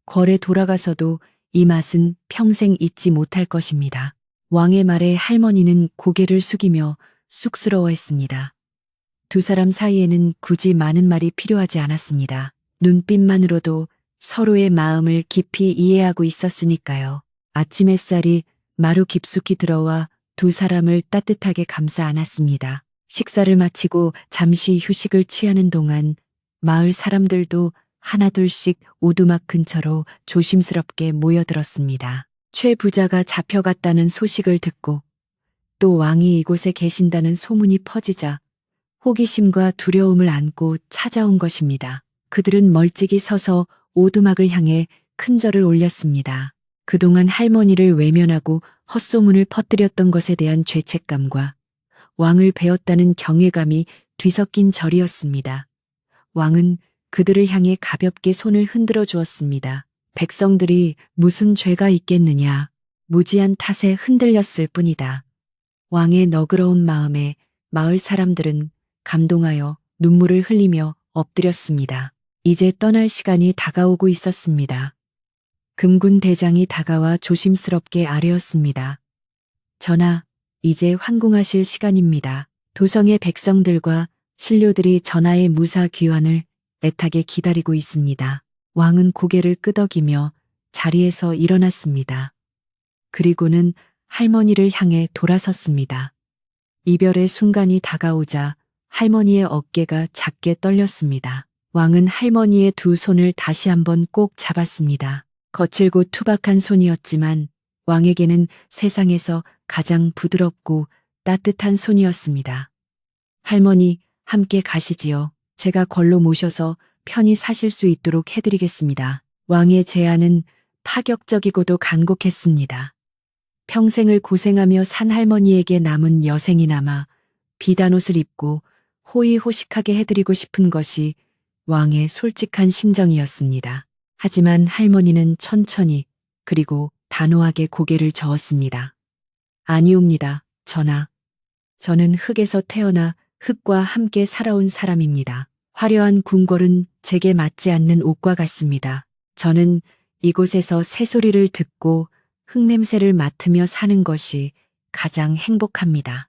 궐에 돌아가서도 이 맛은 평생 잊지 못할 것입니다. 왕의 말에 할머니는 고개를 숙이며 쑥스러워했습니다. 두 사람 사이에는 굳이 많은 말이 필요하지 않았습니다. 눈빛만으로도 서로의 마음을 깊이 이해하고 있었으니까요. 아침 햇살이 마루 깊숙이 들어와 두 사람을 따뜻하게 감싸 안았습니다. 식사를 마치고 잠시 휴식을 취하는 동안 마을 사람들도 하나둘씩 오두막 근처로 조심스럽게 모여들었습니다. 최 부자가 잡혀갔다는 소식을 듣고 또 왕이 이곳에 계신다는 소문이 퍼지자 호기심과 두려움을 안고 찾아온 것입니다. 그들은 멀찍이 서서 오두막을 향해 큰 절을 올렸습니다. 그동안 할머니를 외면하고 헛소문을 퍼뜨렸던 것에 대한 죄책감과 왕을 배웠다는 경외감이 뒤섞인 절이었습니다. 왕은 그들을 향해 가볍게 손을 흔들어 주었습니다. 백성들이 무슨 죄가 있겠느냐, 무지한 탓에 흔들렸을 뿐이다. 왕의 너그러운 마음에 마을 사람들은 감동하여 눈물을 흘리며 엎드렸습니다. 이제 떠날 시간이 다가오고 있었습니다. 금군 대장이 다가와 조심스럽게 아뢰었습니다. 전하, 이제 환궁하실 시간입니다. 도성의 백성들과 신료들이 전하의 무사 귀환을 애타게 기다리고 있습니다. 왕은 고개를 끄덕이며 자리에서 일어났습니다. 그리고는 할머니를 향해 돌아섰습니다. 이별의 순간이 다가오자 할머니의 어깨가 작게 떨렸습니다. 왕은 할머니의 두 손을 다시 한번 꼭 잡았습니다. 거칠고 투박한 손이었지만 왕에게는 세상에서 가장 부드럽고 따뜻한 손이었습니다. 할머니, 함께 가시지요. 제가 궐로 모셔서 편히 사실 수 있도록 해드리겠습니다. 왕의 제안은 파격적이고도 간곡했습니다. 평생을 고생하며 산 할머니에게 남은 여생이 남아 비단옷을 입고 호의호식하게 해드리고 싶은 것이 왕의 솔직한 심정이었습니다. 하지만 할머니는 천천히 그리고 단호하게 고개를 저었습니다. 아니옵니다, 전하. 저는 흙에서 태어나 흙과 함께 살아온 사람입니다. 화려한 궁궐은 제게 맞지 않는 옷과 같습니다. 저는 이곳에서 새소리를 듣고 흙냄새를 맡으며 사는 것이 가장 행복합니다.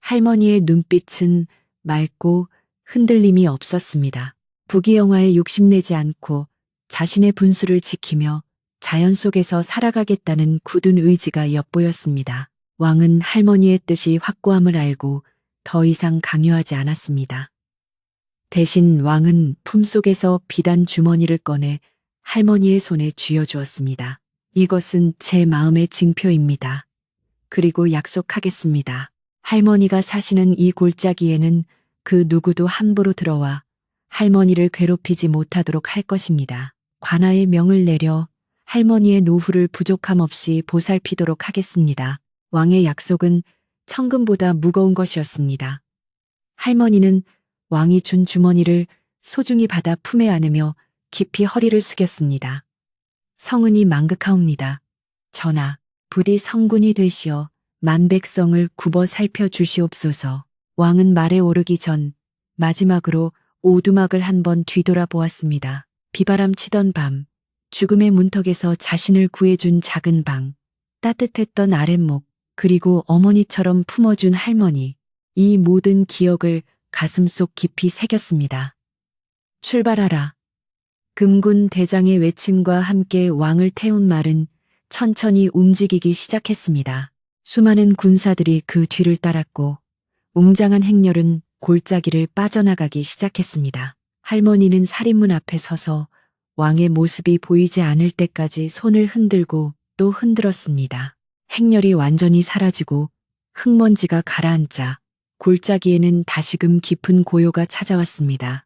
할머니의 눈빛은 맑고 흔들림이 없었습니다. 부귀영화에 욕심내지 않고 자신의 분수를 지키며 자연 속에서 살아가겠다는 굳은 의지가 엿보였습니다. 왕은 할머니의 뜻이 확고함을 알고 더 이상 강요하지 않았습니다. 대신 왕은 품속에서 비단 주머니를 꺼내 할머니의 손에 쥐어주었습니다. 이것은 제 마음의 징표입니다. 그리고 약속하겠습니다. 할머니가 사시는 이 골짜기에는 그 누구도 함부로 들어와 할머니를 괴롭히지 못하도록 할 것입니다. 관아의 명을 내려 할머니의 노후를 부족함 없이 보살피도록 하겠습니다. 왕의 약속은 천금보다 무거운 것이었습니다. 할머니는 왕이 준 주머니를 소중히 받아 품에 안으며 깊이 허리를 숙였습니다. 성은이 망극하옵니다. 전하, 부디 성군이 되시어 만백성을 굽어 살펴 주시옵소서. 왕은 말에 오르기 전 마지막으로 오두막을 한번 뒤돌아 보았습니다. 비바람 치던 밤, 죽음의 문턱에서 자신을 구해준 작은 방, 따뜻했던 아랫목, 그리고 어머니처럼 품어준 할머니, 이 모든 기억을 가슴속 깊이 새겼습니다. 출발하라. 금군 대장의 외침과 함께 왕을 태운 말은 천천히 움직이기 시작했습니다. 수많은 군사들이 그 뒤를 따랐고 웅장한 행렬은 골짜기를 빠져나가기 시작했습니다. 할머니는 살인문 앞에 서서 왕의 모습이 보이지 않을 때까지 손을 흔들고 또 흔들었습니다. 행렬이 완전히 사라지고 흙먼지가 가라앉자 골짜기에는 다시금 깊은 고요가 찾아왔습니다.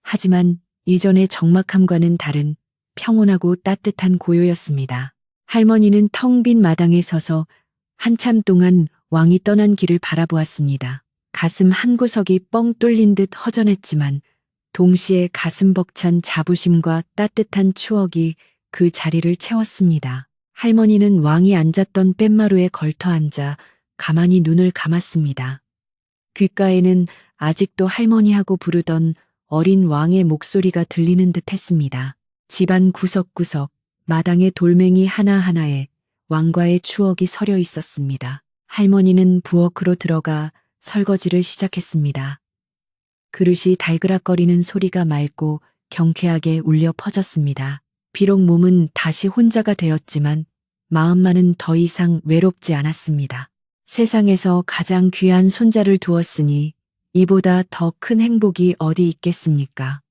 하지만 이전의 적막함과는 다른 평온하고 따뜻한 고요였습니다. 할머니는 텅 빈 마당에 서서 한참 동안 왕이 떠난 길을 바라보았습니다. 가슴 한구석이 뻥 뚫린 듯 허전했지만 동시에 가슴 벅찬 자부심과 따뜻한 추억이 그 자리를 채웠습니다. 할머니는 왕이 앉았던 뺀마루에 걸터 앉아 가만히 눈을 감았습니다. 귓가에는 아직도 할머니하고 부르던 어린 왕의 목소리가 들리는 듯 했습니다. 집안 구석구석, 마당의 돌멩이 하나하나에 왕과의 추억이 서려 있었습니다. 할머니는 부엌으로 들어가 설거지를 시작했습니다. 그릇이 달그락거리는 소리가 맑고 경쾌하게 울려 퍼졌습니다. 비록 몸은 다시 혼자가 되었지만 마음만은 더 이상 외롭지 않았습니다. 세상에서 가장 귀한 손자를 두었으니 이보다 더 큰 행복이 어디 있겠습니까?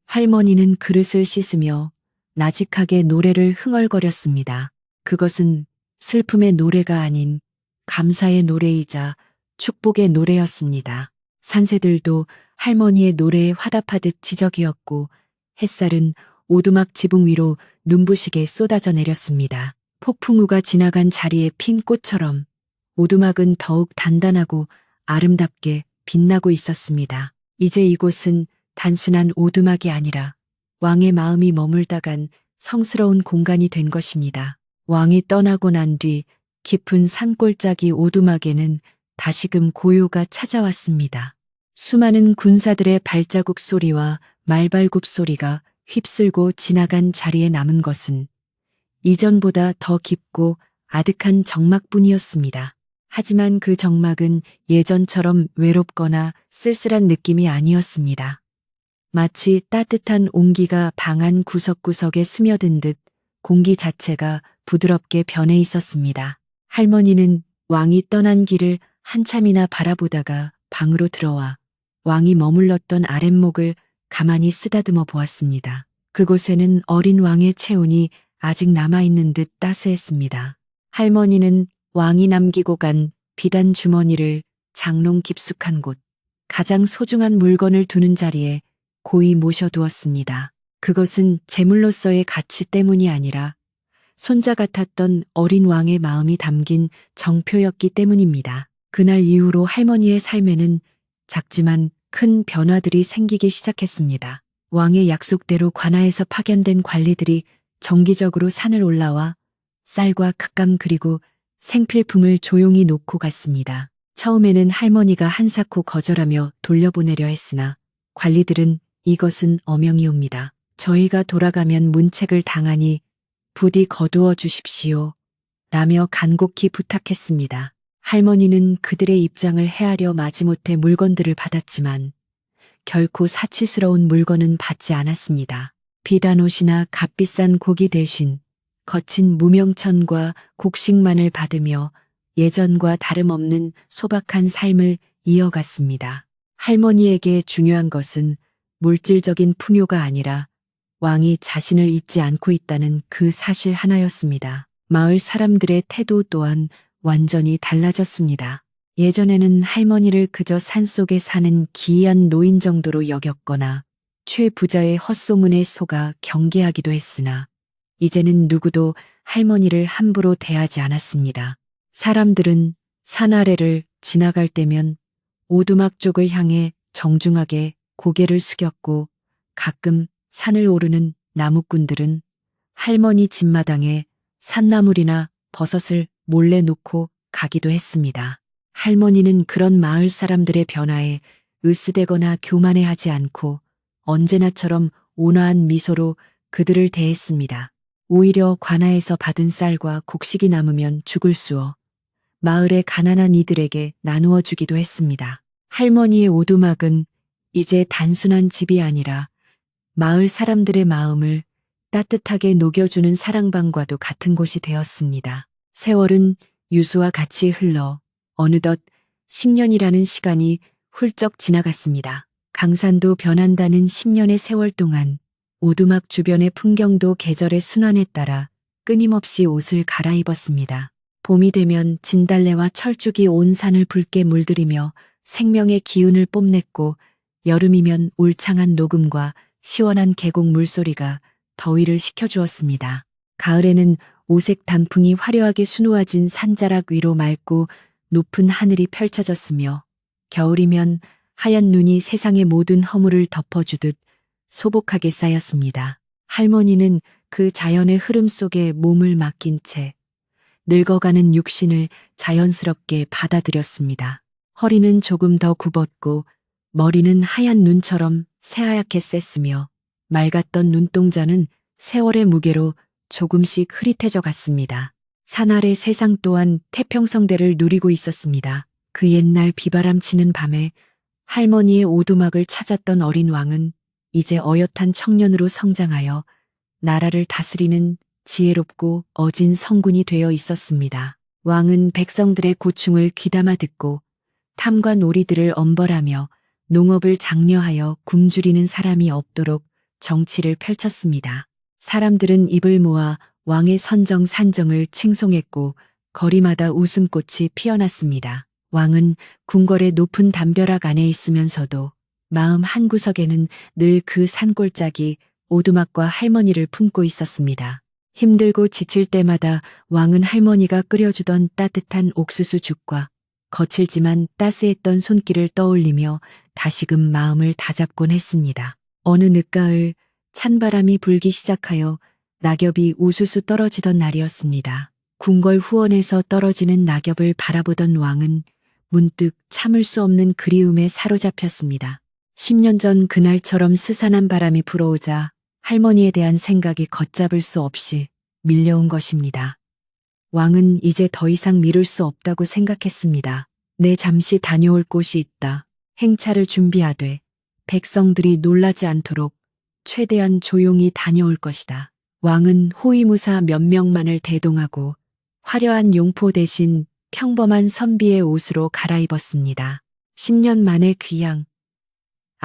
할머니는 그릇을 씻으며 나직하게 노래를 흥얼거렸습니다. 그것은 슬픔의 노래가 아닌 감사의 노래이자 축복의 노래였습니다. 산새들도 할머니의 노래에 화답하듯 지적이었고 햇살은 오두막 지붕 위로 눈부시게 쏟아져 내렸습니다. 폭풍우가 지나간 자리에 핀 꽃처럼 오두막은 더욱 단단하고 아름답게 빛나고 있었습니다. 이제 이곳은 단순한 오두막이 아니라 왕의 마음이 머물다간 성스러운 공간이 된 것입니다. 왕이 떠나고 난 뒤 깊은 산골짜기 오두막에는 다시금 고요가 찾아왔습니다. 수많은 군사들의 발자국 소리와 말발굽 소리가 휩쓸고 지나간 자리에 남은 것은 이전보다 더 깊고 아득한 적막뿐이었습니다. 하지만 그 적막은 예전처럼 외롭거나 쓸쓸한 느낌이 아니었습니다. 마치 따뜻한 온기가 방 안 구석구석에 스며든 듯 공기 자체가 부드럽게 변해 있었습니다. 할머니는 왕이 떠난 길을 한참이나 바라보다가 방으로 들어와 왕이 머물렀던 아랫목을 가만히 쓰다듬어 보았습니다. 그곳에는 어린 왕의 체온이 아직 남아있는 듯 따스했습니다. 할머니는 왕이 남기고 간 비단 주머니를 장롱 깊숙한 곳, 가장 소중한 물건을 두는 자리에 고이 모셔두었습니다. 그것은 제물로서의 가치 때문이 아니라 손자 같았던 어린 왕의 마음이 담긴 정표였기 때문입니다. 그날 이후로 할머니의 삶에는 작지만 큰 변화들이 생기기 시작했습니다. 왕의 약속대로 관아에서 파견된 관리들이 정기적으로 산을 올라와 쌀과 흙감 그리고 생필품을 조용히 놓고 갔습니다. 처음에는 할머니가 한사코 거절하며 돌려보내려 했으나 관리들은 이것은 엄영이옵니다. 저희가 돌아가면 문책을 당하니 부디 거두어 주십시오. 라며 간곡히 부탁했습니다. 할머니는 그들의 입장을 헤아려 마지못해 물건들을 받았지만 결코 사치스러운 물건은 받지 않았습니다. 비단 옷이나 값비싼 고기 대신 거친 무명천과 곡식만을 받으며 예전과 다름없는 소박한 삶을 이어갔습니다. 할머니에게 중요한 것은 물질적인 풍요가 아니라 왕이 자신을 잊지 않고 있다는 그 사실 하나였습니다. 마을 사람들의 태도 또한 완전히 달라졌습니다. 예전에는 할머니를 그저 산속에 사는 기이한 노인 정도로 여겼거나 최부자의 헛소문에 속아 경계하기도 했으나 이제는 누구도 할머니를 함부로 대하지 않았습니다. 사람들은 산 아래를 지나갈 때면 오두막 쪽을 향해 정중하게 고개를 숙였고 가끔 산을 오르는 나무꾼들은 할머니 집마당에 산나물이나 버섯을 몰래 놓고 가기도 했습니다. 할머니는 그런 마을 사람들의 변화에 으스대거나 교만해하지 않고 언제나처럼 온화한 미소로 그들을 대했습니다. 오히려 관아에서 받은 쌀과 곡식이 남으면 죽을 쑤어 마을의 가난한 이들에게 나누어 주기도 했습니다. 할머니의 오두막은 이제 단순한 집이 아니라 마을 사람들의 마음을 따뜻하게 녹여주는 사랑방과도 같은 곳이 되었습니다. 세월은 유수와 같이 흘러 어느덧 10년이라는 시간이 훌쩍 지나갔습니다. 강산도 변한다는 10년의 세월 동안 오두막 주변의 풍경도 계절의 순환에 따라 끊임없이 옷을 갈아입었습니다. 봄이 되면 진달래와 철쭉이 온 산을 붉게 물들이며 생명의 기운을 뽐냈고 여름이면 울창한 녹음과 시원한 계곡 물소리가 더위를 식혀주었습니다. 가을에는 오색 단풍이 화려하게 수놓아진 산자락 위로 맑고 높은 하늘이 펼쳐졌으며 겨울이면 하얀 눈이 세상의 모든 허물을 덮어주듯 소복하게 쌓였습니다. 할머니는 그 자연의 흐름 속에 몸을 맡긴 채 늙어가는 육신을 자연스럽게 받아들였습니다. 허리는 조금 더 굽었고 머리는 하얀 눈처럼 새하얗게 셌으며 맑았던 눈동자는 세월의 무게로 조금씩 흐릿해져 갔습니다. 산 아래 세상 또한 태평성대를 누리고 있었습니다. 그 옛날 비바람 치는 밤에 할머니의 오두막을 찾았던 어린 왕은 이제 어엿한 청년으로 성장하여 나라를 다스리는 지혜롭고 어진 성군이 되어 있었습니다. 왕은 백성들의 고충을 귀담아 듣고 탐관 오리들을 엄벌하며 농업을 장려하여 굶주리는 사람이 없도록 정치를 펼쳤습니다. 사람들은 입을 모아 왕의 선정 산정을 칭송했고 거리마다 웃음꽃이 피어났습니다. 왕은 궁궐의 높은 담벼락 안에 있으면서도 마음 한구석에는 늘 그 산골짜기 오두막과 할머니를 품고 있었습니다. 힘들고 지칠 때마다 왕은 할머니가 끓여주던 따뜻한 옥수수 죽과 거칠지만 따스했던 손길을 떠올리며 다시금 마음을 다잡곤 했습니다. 어느 늦가을 찬바람이 불기 시작하여 낙엽이 우수수 떨어지던 날이었습니다. 궁궐 후원에서 떨어지는 낙엽을 바라보던 왕은 문득 참을 수 없는 그리움에 사로잡혔습니다. 10년 전 그날처럼 스산한 바람이 불어오자 할머니에 대한 생각이 걷잡을 수 없이 밀려온 것입니다. 왕은 이제 더 이상 미룰 수 없다고 생각했습니다. 내 잠시 다녀올 곳이 있다. 행차를 준비하되 백성들이 놀라지 않도록 최대한 조용히 다녀올 것이다. 왕은 호위무사 몇 명만을 대동하고 화려한 용포 대신 평범한 선비의 옷으로 갈아입었습니다. 10년 만에 귀양,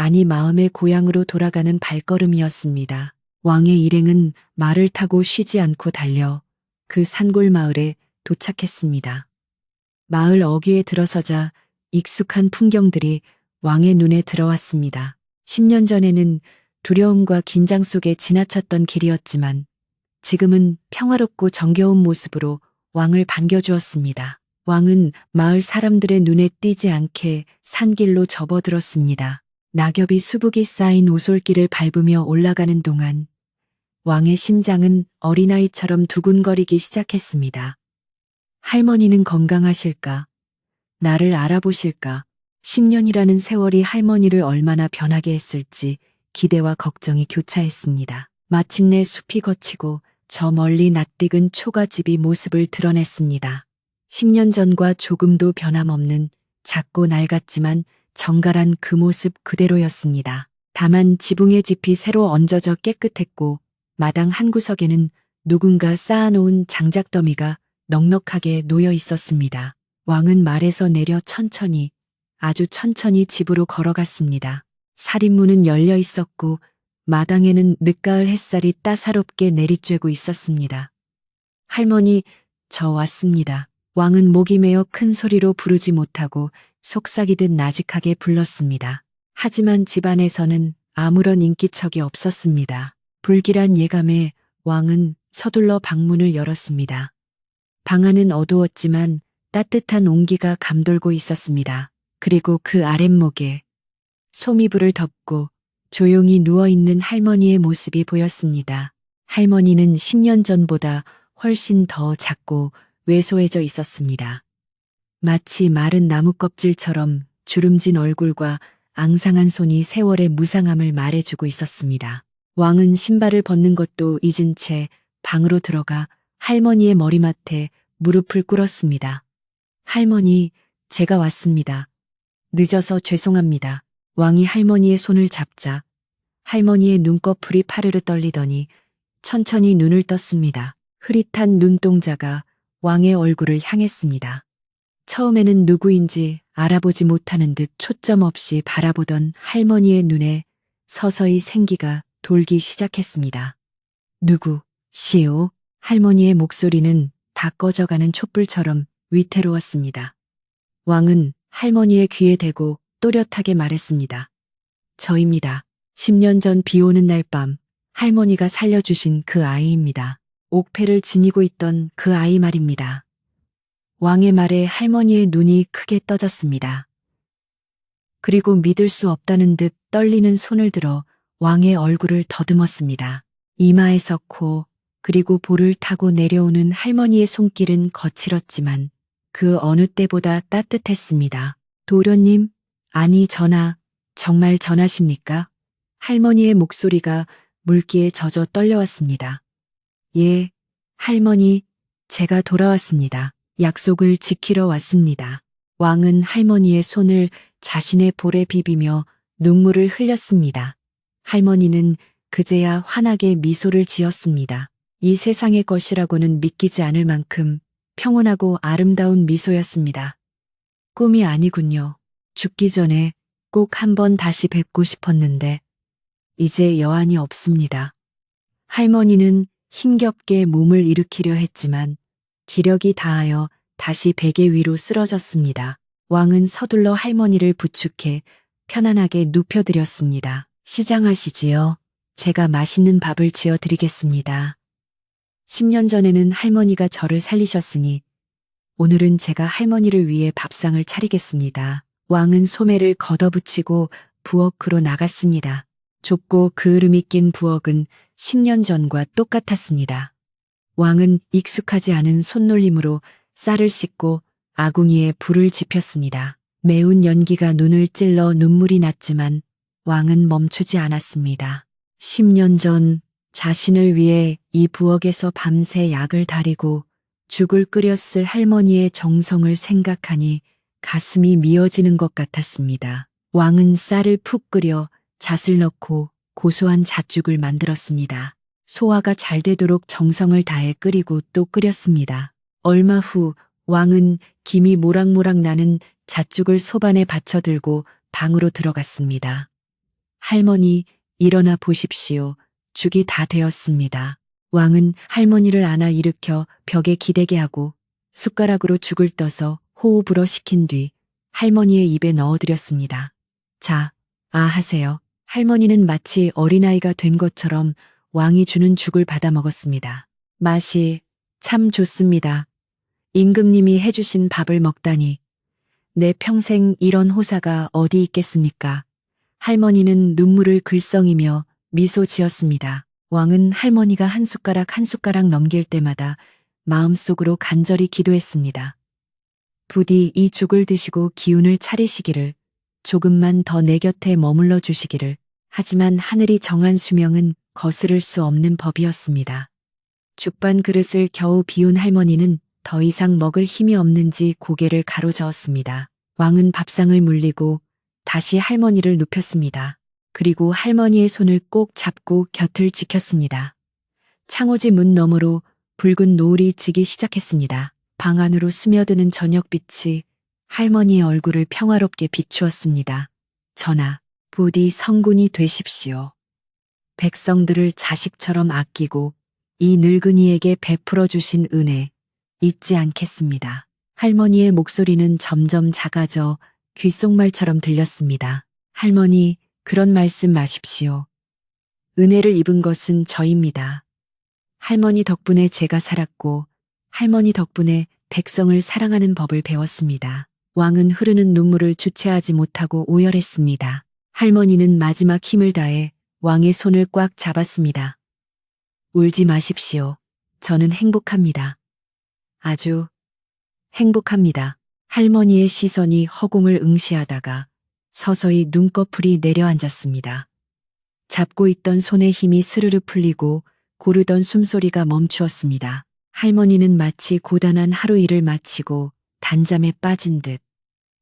아니 마음의 고향으로 돌아가는 발걸음이었습니다. 왕의 일행은 말을 타고 쉬지 않고 달려 그 산골 마을에 도착했습니다. 마을 어귀에 들어서자 익숙한 풍경들이 왕의 눈에 들어왔습니다. 10년 전에는 두려움과 긴장 속에 지나쳤던 길이었지만 지금은 평화롭고 정겨운 모습으로 왕을 반겨주었습니다. 왕은 마을 사람들의 눈에 띄지 않게 산길로 접어들었습니다. 낙엽이 수북이 쌓인 오솔길을 밟으며 올라가는 동안 왕의 심장은 어린아이처럼 두근거리기 시작했습니다. 할머니는 건강하실까? 나를 알아보실까? 10년이라는 세월이 할머니를 얼마나 변하게 했을지 기대와 걱정이 교차했습니다. 마침내 숲이 거치고 저 멀리 낯익은 초가집이 모습을 드러냈습니다. 10년 전과 조금도 변함없는 작고 낡았지만 정갈한 그 모습 그대로였습니다. 다만 지붕의 지피 새로 얹어져 깨끗했고 마당 한구석에는 누군가 쌓아놓은 장작더미가 넉넉하게 놓여 있었습니다. 왕은 말에서 내려 천천히, 아주 천천히 집으로 걸어갔습니다. 살인문은 열려 있었고 마당에는 늦가을 햇살이 따사롭게 내리쬐고 있었습니다. 할머니, 저 왔습니다. 왕은 목이 메어 큰 소리로 부르지 못하고 속삭이듯 나직하게 불렀습니다. 하지만 집안에서는 아무런 인기척이 없었습니다. 불길한 예감에 왕은 서둘러 방문을 열었습니다. 방 안은 어두웠지만 따뜻한 온기가 감돌고 있었습니다. 그리고 그 아랫목에 소미불을 덮고 조용히 누워있는 할머니의 모습이 보였습니다. 할머니는 10년 전보다 훨씬 더 작고 왜소해져 있었습니다. 마치 마른 나무 껍질처럼 주름진 얼굴과 앙상한 손이 세월의 무상함을 말해주고 있었습니다. 왕은 신발을 벗는 것도 잊은 채 방으로 들어가 할머니의 머리맡에 무릎을 꿇었습니다. 할머니, 제가 왔습니다. 늦어서 죄송합니다. 왕이 할머니의 손을 잡자 할머니의 눈꺼풀이 파르르 떨리더니 천천히 눈을 떴습니다. 흐릿한 눈동자가 왕의 얼굴을 향했습니다. 처음에는 누구인지 알아보지 못하는 듯 초점 없이 바라보던 할머니의 눈에 서서히 생기가 돌기 시작했습니다. 누구시오? 할머니의 목소리는 다 꺼져가는 촛불처럼 위태로웠습니다. 왕은 할머니의 귀에 대고 또렷하게 말했습니다. 저입니다. 10년 전 비 오는 날 밤 할머니가 살려주신 그 아이입니다. 옥패를 지니고 있던 그 아이 말입니다. 왕의 말에 할머니의 눈이 크게 떠졌습니다. 그리고 믿을 수 없다는 듯 떨리는 손을 들어 왕의 얼굴을 더듬었습니다. 이마에서 코, 그리고 볼을 타고 내려오는 할머니의 손길은 거칠었지만 그 어느 때보다 따뜻했습니다. 도련님, 아니 정말 전하십니까? 할머니의 목소리가 물기에 젖어 떨려왔습니다. 예, 할머니, 제가 돌아왔습니다. 약속을 지키러 왔습니다. 왕은 할머니의 손을 자신의 볼에 비비며 눈물을 흘렸습니다. 할머니는 그제야 환하게 미소를 지었습니다. 이 세상의 것이라고는 믿기지 않을 만큼 평온하고 아름다운 미소였습니다. 꿈이 아니군요. 죽기 전에 꼭 한번 다시 뵙고 싶었는데 이제 여한이 없습니다. 할머니는 힘겹게 몸을 일으키려 했지만 기력이 다하여 다시 베개 위로 쓰러졌습니다. 왕은 서둘러 할머니를 부축해 편안하게 눕혀드렸습니다. 시장하시지요. 제가 맛있는 밥을 지어드리겠습니다. 10년 전에는 할머니가 저를 살리셨으니 오늘은 제가 할머니를 위해 밥상을 차리겠습니다. 왕은 소매를 걷어붙이고 부엌으로 나갔습니다. 좁고 그을음이 낀 부엌은 10년 전과 똑같았습니다. 왕은 익숙하지 않은 손놀림으로 쌀을 씻고 아궁이에 불을 지폈습니다. 매운 연기가 눈을 찔러 눈물이 났지만 왕은 멈추지 않았습니다. 10년 전 자신을 위해 이 부엌에서 밤새 약을 다리고 죽을 끓였을 할머니의 정성을 생각하니 가슴이 미어지는 것 같았습니다. 왕은 쌀을 푹 끓여 잣을 넣고 고소한 잣죽을 만들었습니다. 소화가 잘 되도록 정성을 다해 끓이고 또 끓였습니다. 얼마 후 왕은 김이 모락모락 나는 잣죽을 소반에 받쳐들고 방으로 들어갔습니다. 할머니, 일어나 보십시오. 죽이 다 되었습니다. 왕은 할머니를 안아 일으켜 벽에 기대게 하고 숟가락으로 죽을 떠서 호흡으로 식힌 뒤 할머니의 입에 넣어드렸습니다. 자, 하세요. 할머니는 마치 어린아이가 된 것처럼 왕이 주는 죽을 받아 먹었습니다. 맛이 참 좋습니다. 임금님이 해주신 밥을 먹다니. 내 평생 이런 호사가 어디 있겠습니까? 할머니는 눈물을 글썽이며 미소 지었습니다. 왕은 할머니가 한 숟가락 한 숟가락 넘길 때마다 마음속으로 간절히 기도했습니다. 부디 이 죽을 드시고 기운을 차리시기를, 조금만 더 내 곁에 머물러 주시기를. 하지만 하늘이 정한 수명은 거스를 수 없는 법이었습니다. 죽반 그릇을 겨우 비운 할머니는 더 이상 먹을 힘이 없는지 고개를 가로저었습니다. 왕은 밥상을 물리고 다시 할머니를 눕혔습니다. 그리고 할머니의 손을 꼭 잡고 곁을 지켰습니다. 창호지 문 너머로 붉은 노을이 지기 시작했습니다. 방 안으로 스며드는 저녁빛이 할머니의 얼굴을 평화롭게 비추었습니다. 전하, 부디 성군이 되십시오. 백성들을 자식처럼 아끼고 이 늙은이에게 베풀어 주신 은혜 잊지 않겠습니다. 할머니의 목소리는 점점 작아져 귓속말처럼 들렸습니다. 할머니, 그런 말씀 마십시오. 은혜를 입은 것은 저입니다. 할머니 덕분에 제가 살았고 할머니 덕분에 백성을 사랑하는 법을 배웠습니다. 왕은 흐르는 눈물을 주체하지 못하고 오열했습니다. 할머니는 마지막 힘을 다해 왕의 손을 꽉 잡았습니다. 울지 마십시오. 저는 행복합니다. 아주 행복합니다. 할머니의 시선이 허공을 응시하다가 서서히 눈꺼풀이 내려앉았습니다. 잡고 있던 손의 힘이 스르르 풀리고 고르던 숨소리가 멈추었습니다. 할머니는 마치 고단한 하루 일을 마치고 단잠에 빠진 듯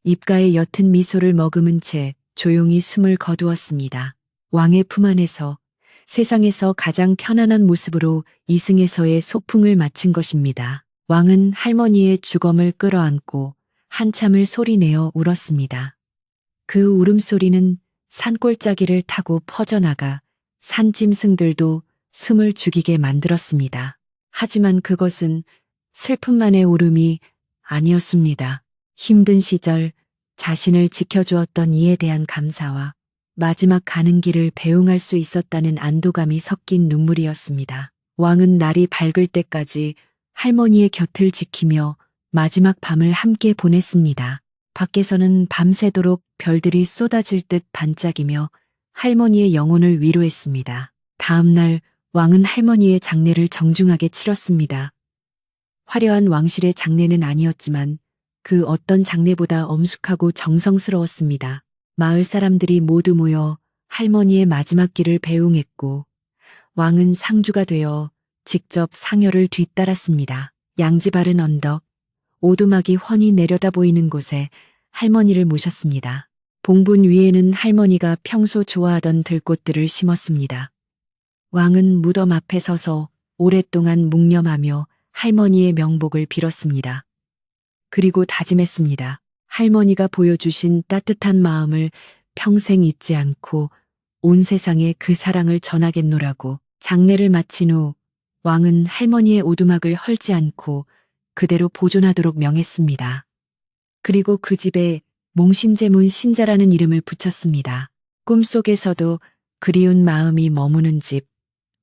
입가에 옅은 미소를 머금은 채 조용히 숨을 거두었습니다. 왕의 품 안에서 세상에서 가장 편안한 모습으로 이승에서의 소풍을 마친 것입니다. 왕은 할머니의 주검을 끌어안고 한참을 소리내어 울었습니다. 그 울음소리는 산골짜기를 타고 퍼져나가 산짐승들도 숨을 죽이게 만들었습니다. 하지만 그것은 슬픔만의 울음이 아니었습니다. 힘든 시절 자신을 지켜주었던 이에 대한 감사와 마지막 가는 길을 배웅할 수 있었다는 안도감이 섞인 눈물이었습니다. 왕은 날이 밝을 때까지 할머니의 곁을 지키며 마지막 밤을 함께 보냈습니다. 밖에서는 밤새도록 별들이 쏟아질 듯 반짝이며 할머니의 영혼을 위로했습니다. 다음 날 왕은 할머니의 장례를 정중하게 치렀습니다. 화려한 왕실의 장례는 아니었지만 그 어떤 장례보다 엄숙하고 정성스러웠습니다. 마을 사람들이 모두 모여 할머니의 마지막 길을 배웅했고 왕은 상주가 되어 직접 상여를 뒤따랐습니다. 양지 바른 언덕, 오두막이 훤히 내려다 보이는 곳에 할머니를 모셨습니다. 봉분 위에는 할머니가 평소 좋아하던 들꽃들을 심었습니다. 왕은 무덤 앞에 서서 오랫동안 묵념하며 할머니의 명복을 빌었습니다. 그리고 다짐했습니다. 할머니가 보여주신 따뜻한 마음을 평생 잊지 않고 온 세상에 그 사랑을 전하겠노라고. 장례를 마친 후 왕은 할머니의 오두막을 헐지 않고 그대로 보존하도록 명했습니다. 그리고 그 집에 몽심제문 신자라는 이름을 붙였습니다. 꿈속에서도 그리운 마음이 머무는 집,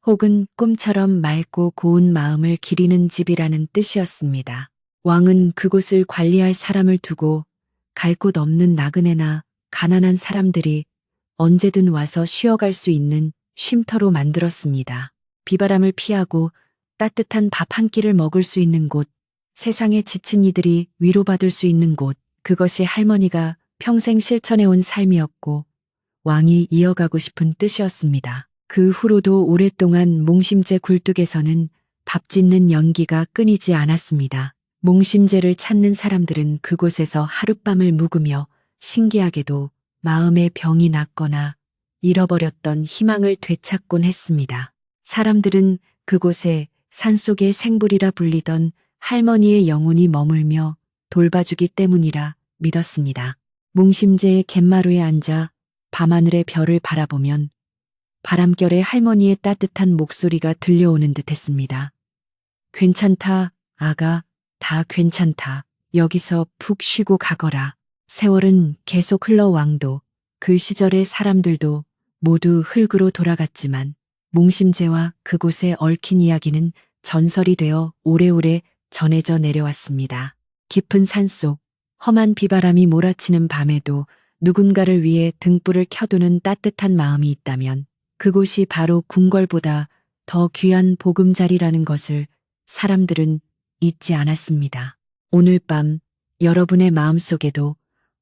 혹은 꿈처럼 맑고 고운 마음을 기리는 집이라는 뜻이었습니다. 왕은 그곳을 관리할 사람을 두고 갈 곳 없는 나그네나 가난한 사람들이 언제든 와서 쉬어갈 수 있는 쉼터로 만들었습니다. 비바람을 피하고 따뜻한 밥 한 끼를 먹을 수 있는 곳, 세상에 지친 이들이 위로받을 수 있는 곳, 그것이 할머니가 평생 실천해온 삶이었고 왕이 이어가고 싶은 뜻이었습니다. 그 후로도 오랫동안 몽심제 굴뚝에서는 밥 짓는 연기가 끊이지 않았습니다. 몽심제를 찾는 사람들은 그곳에서 하룻밤을 묵으며 신기하게도 마음의 병이 낫거나 잃어버렸던 희망을 되찾곤 했습니다. 사람들은 그곳에 산속의 생불이라 불리던 할머니의 영혼이 머물며 돌봐주기 때문이라 믿었습니다. 몽심제의 갯마루에 앉아 밤하늘의 별을 바라보면 바람결에 할머니의 따뜻한 목소리가 들려오는 듯 했습니다. 괜찮다, 아가, 다 괜찮다. 여기서 푹 쉬고 가거라. 세월은 계속 흘러왕도 그 시절의 사람들도 모두 흙으로 돌아갔지만 몽심제와 그곳에 얽힌 이야기는 전설이 되어 오래오래 전해져 내려왔습니다. 깊은 산속, 험한 비바람이 몰아치는 밤에도 누군가를 위해 등불을 켜두는 따뜻한 마음이 있다면 그곳이 바로 궁궐보다 더 귀한 보금자리라는 것을 사람들은 잊지 않았습니다. 오늘 밤 여러분의 마음속에도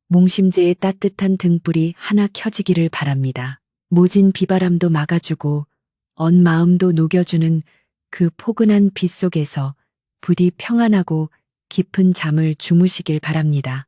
몽심제의 따뜻한 등불이 하나 켜지기를 바랍니다. 모진 비바람도 막아주고 언 마음도 녹여주는 그 포근한 빛 속에서 부디 평안하고 깊은 잠을 주무시길 바랍니다.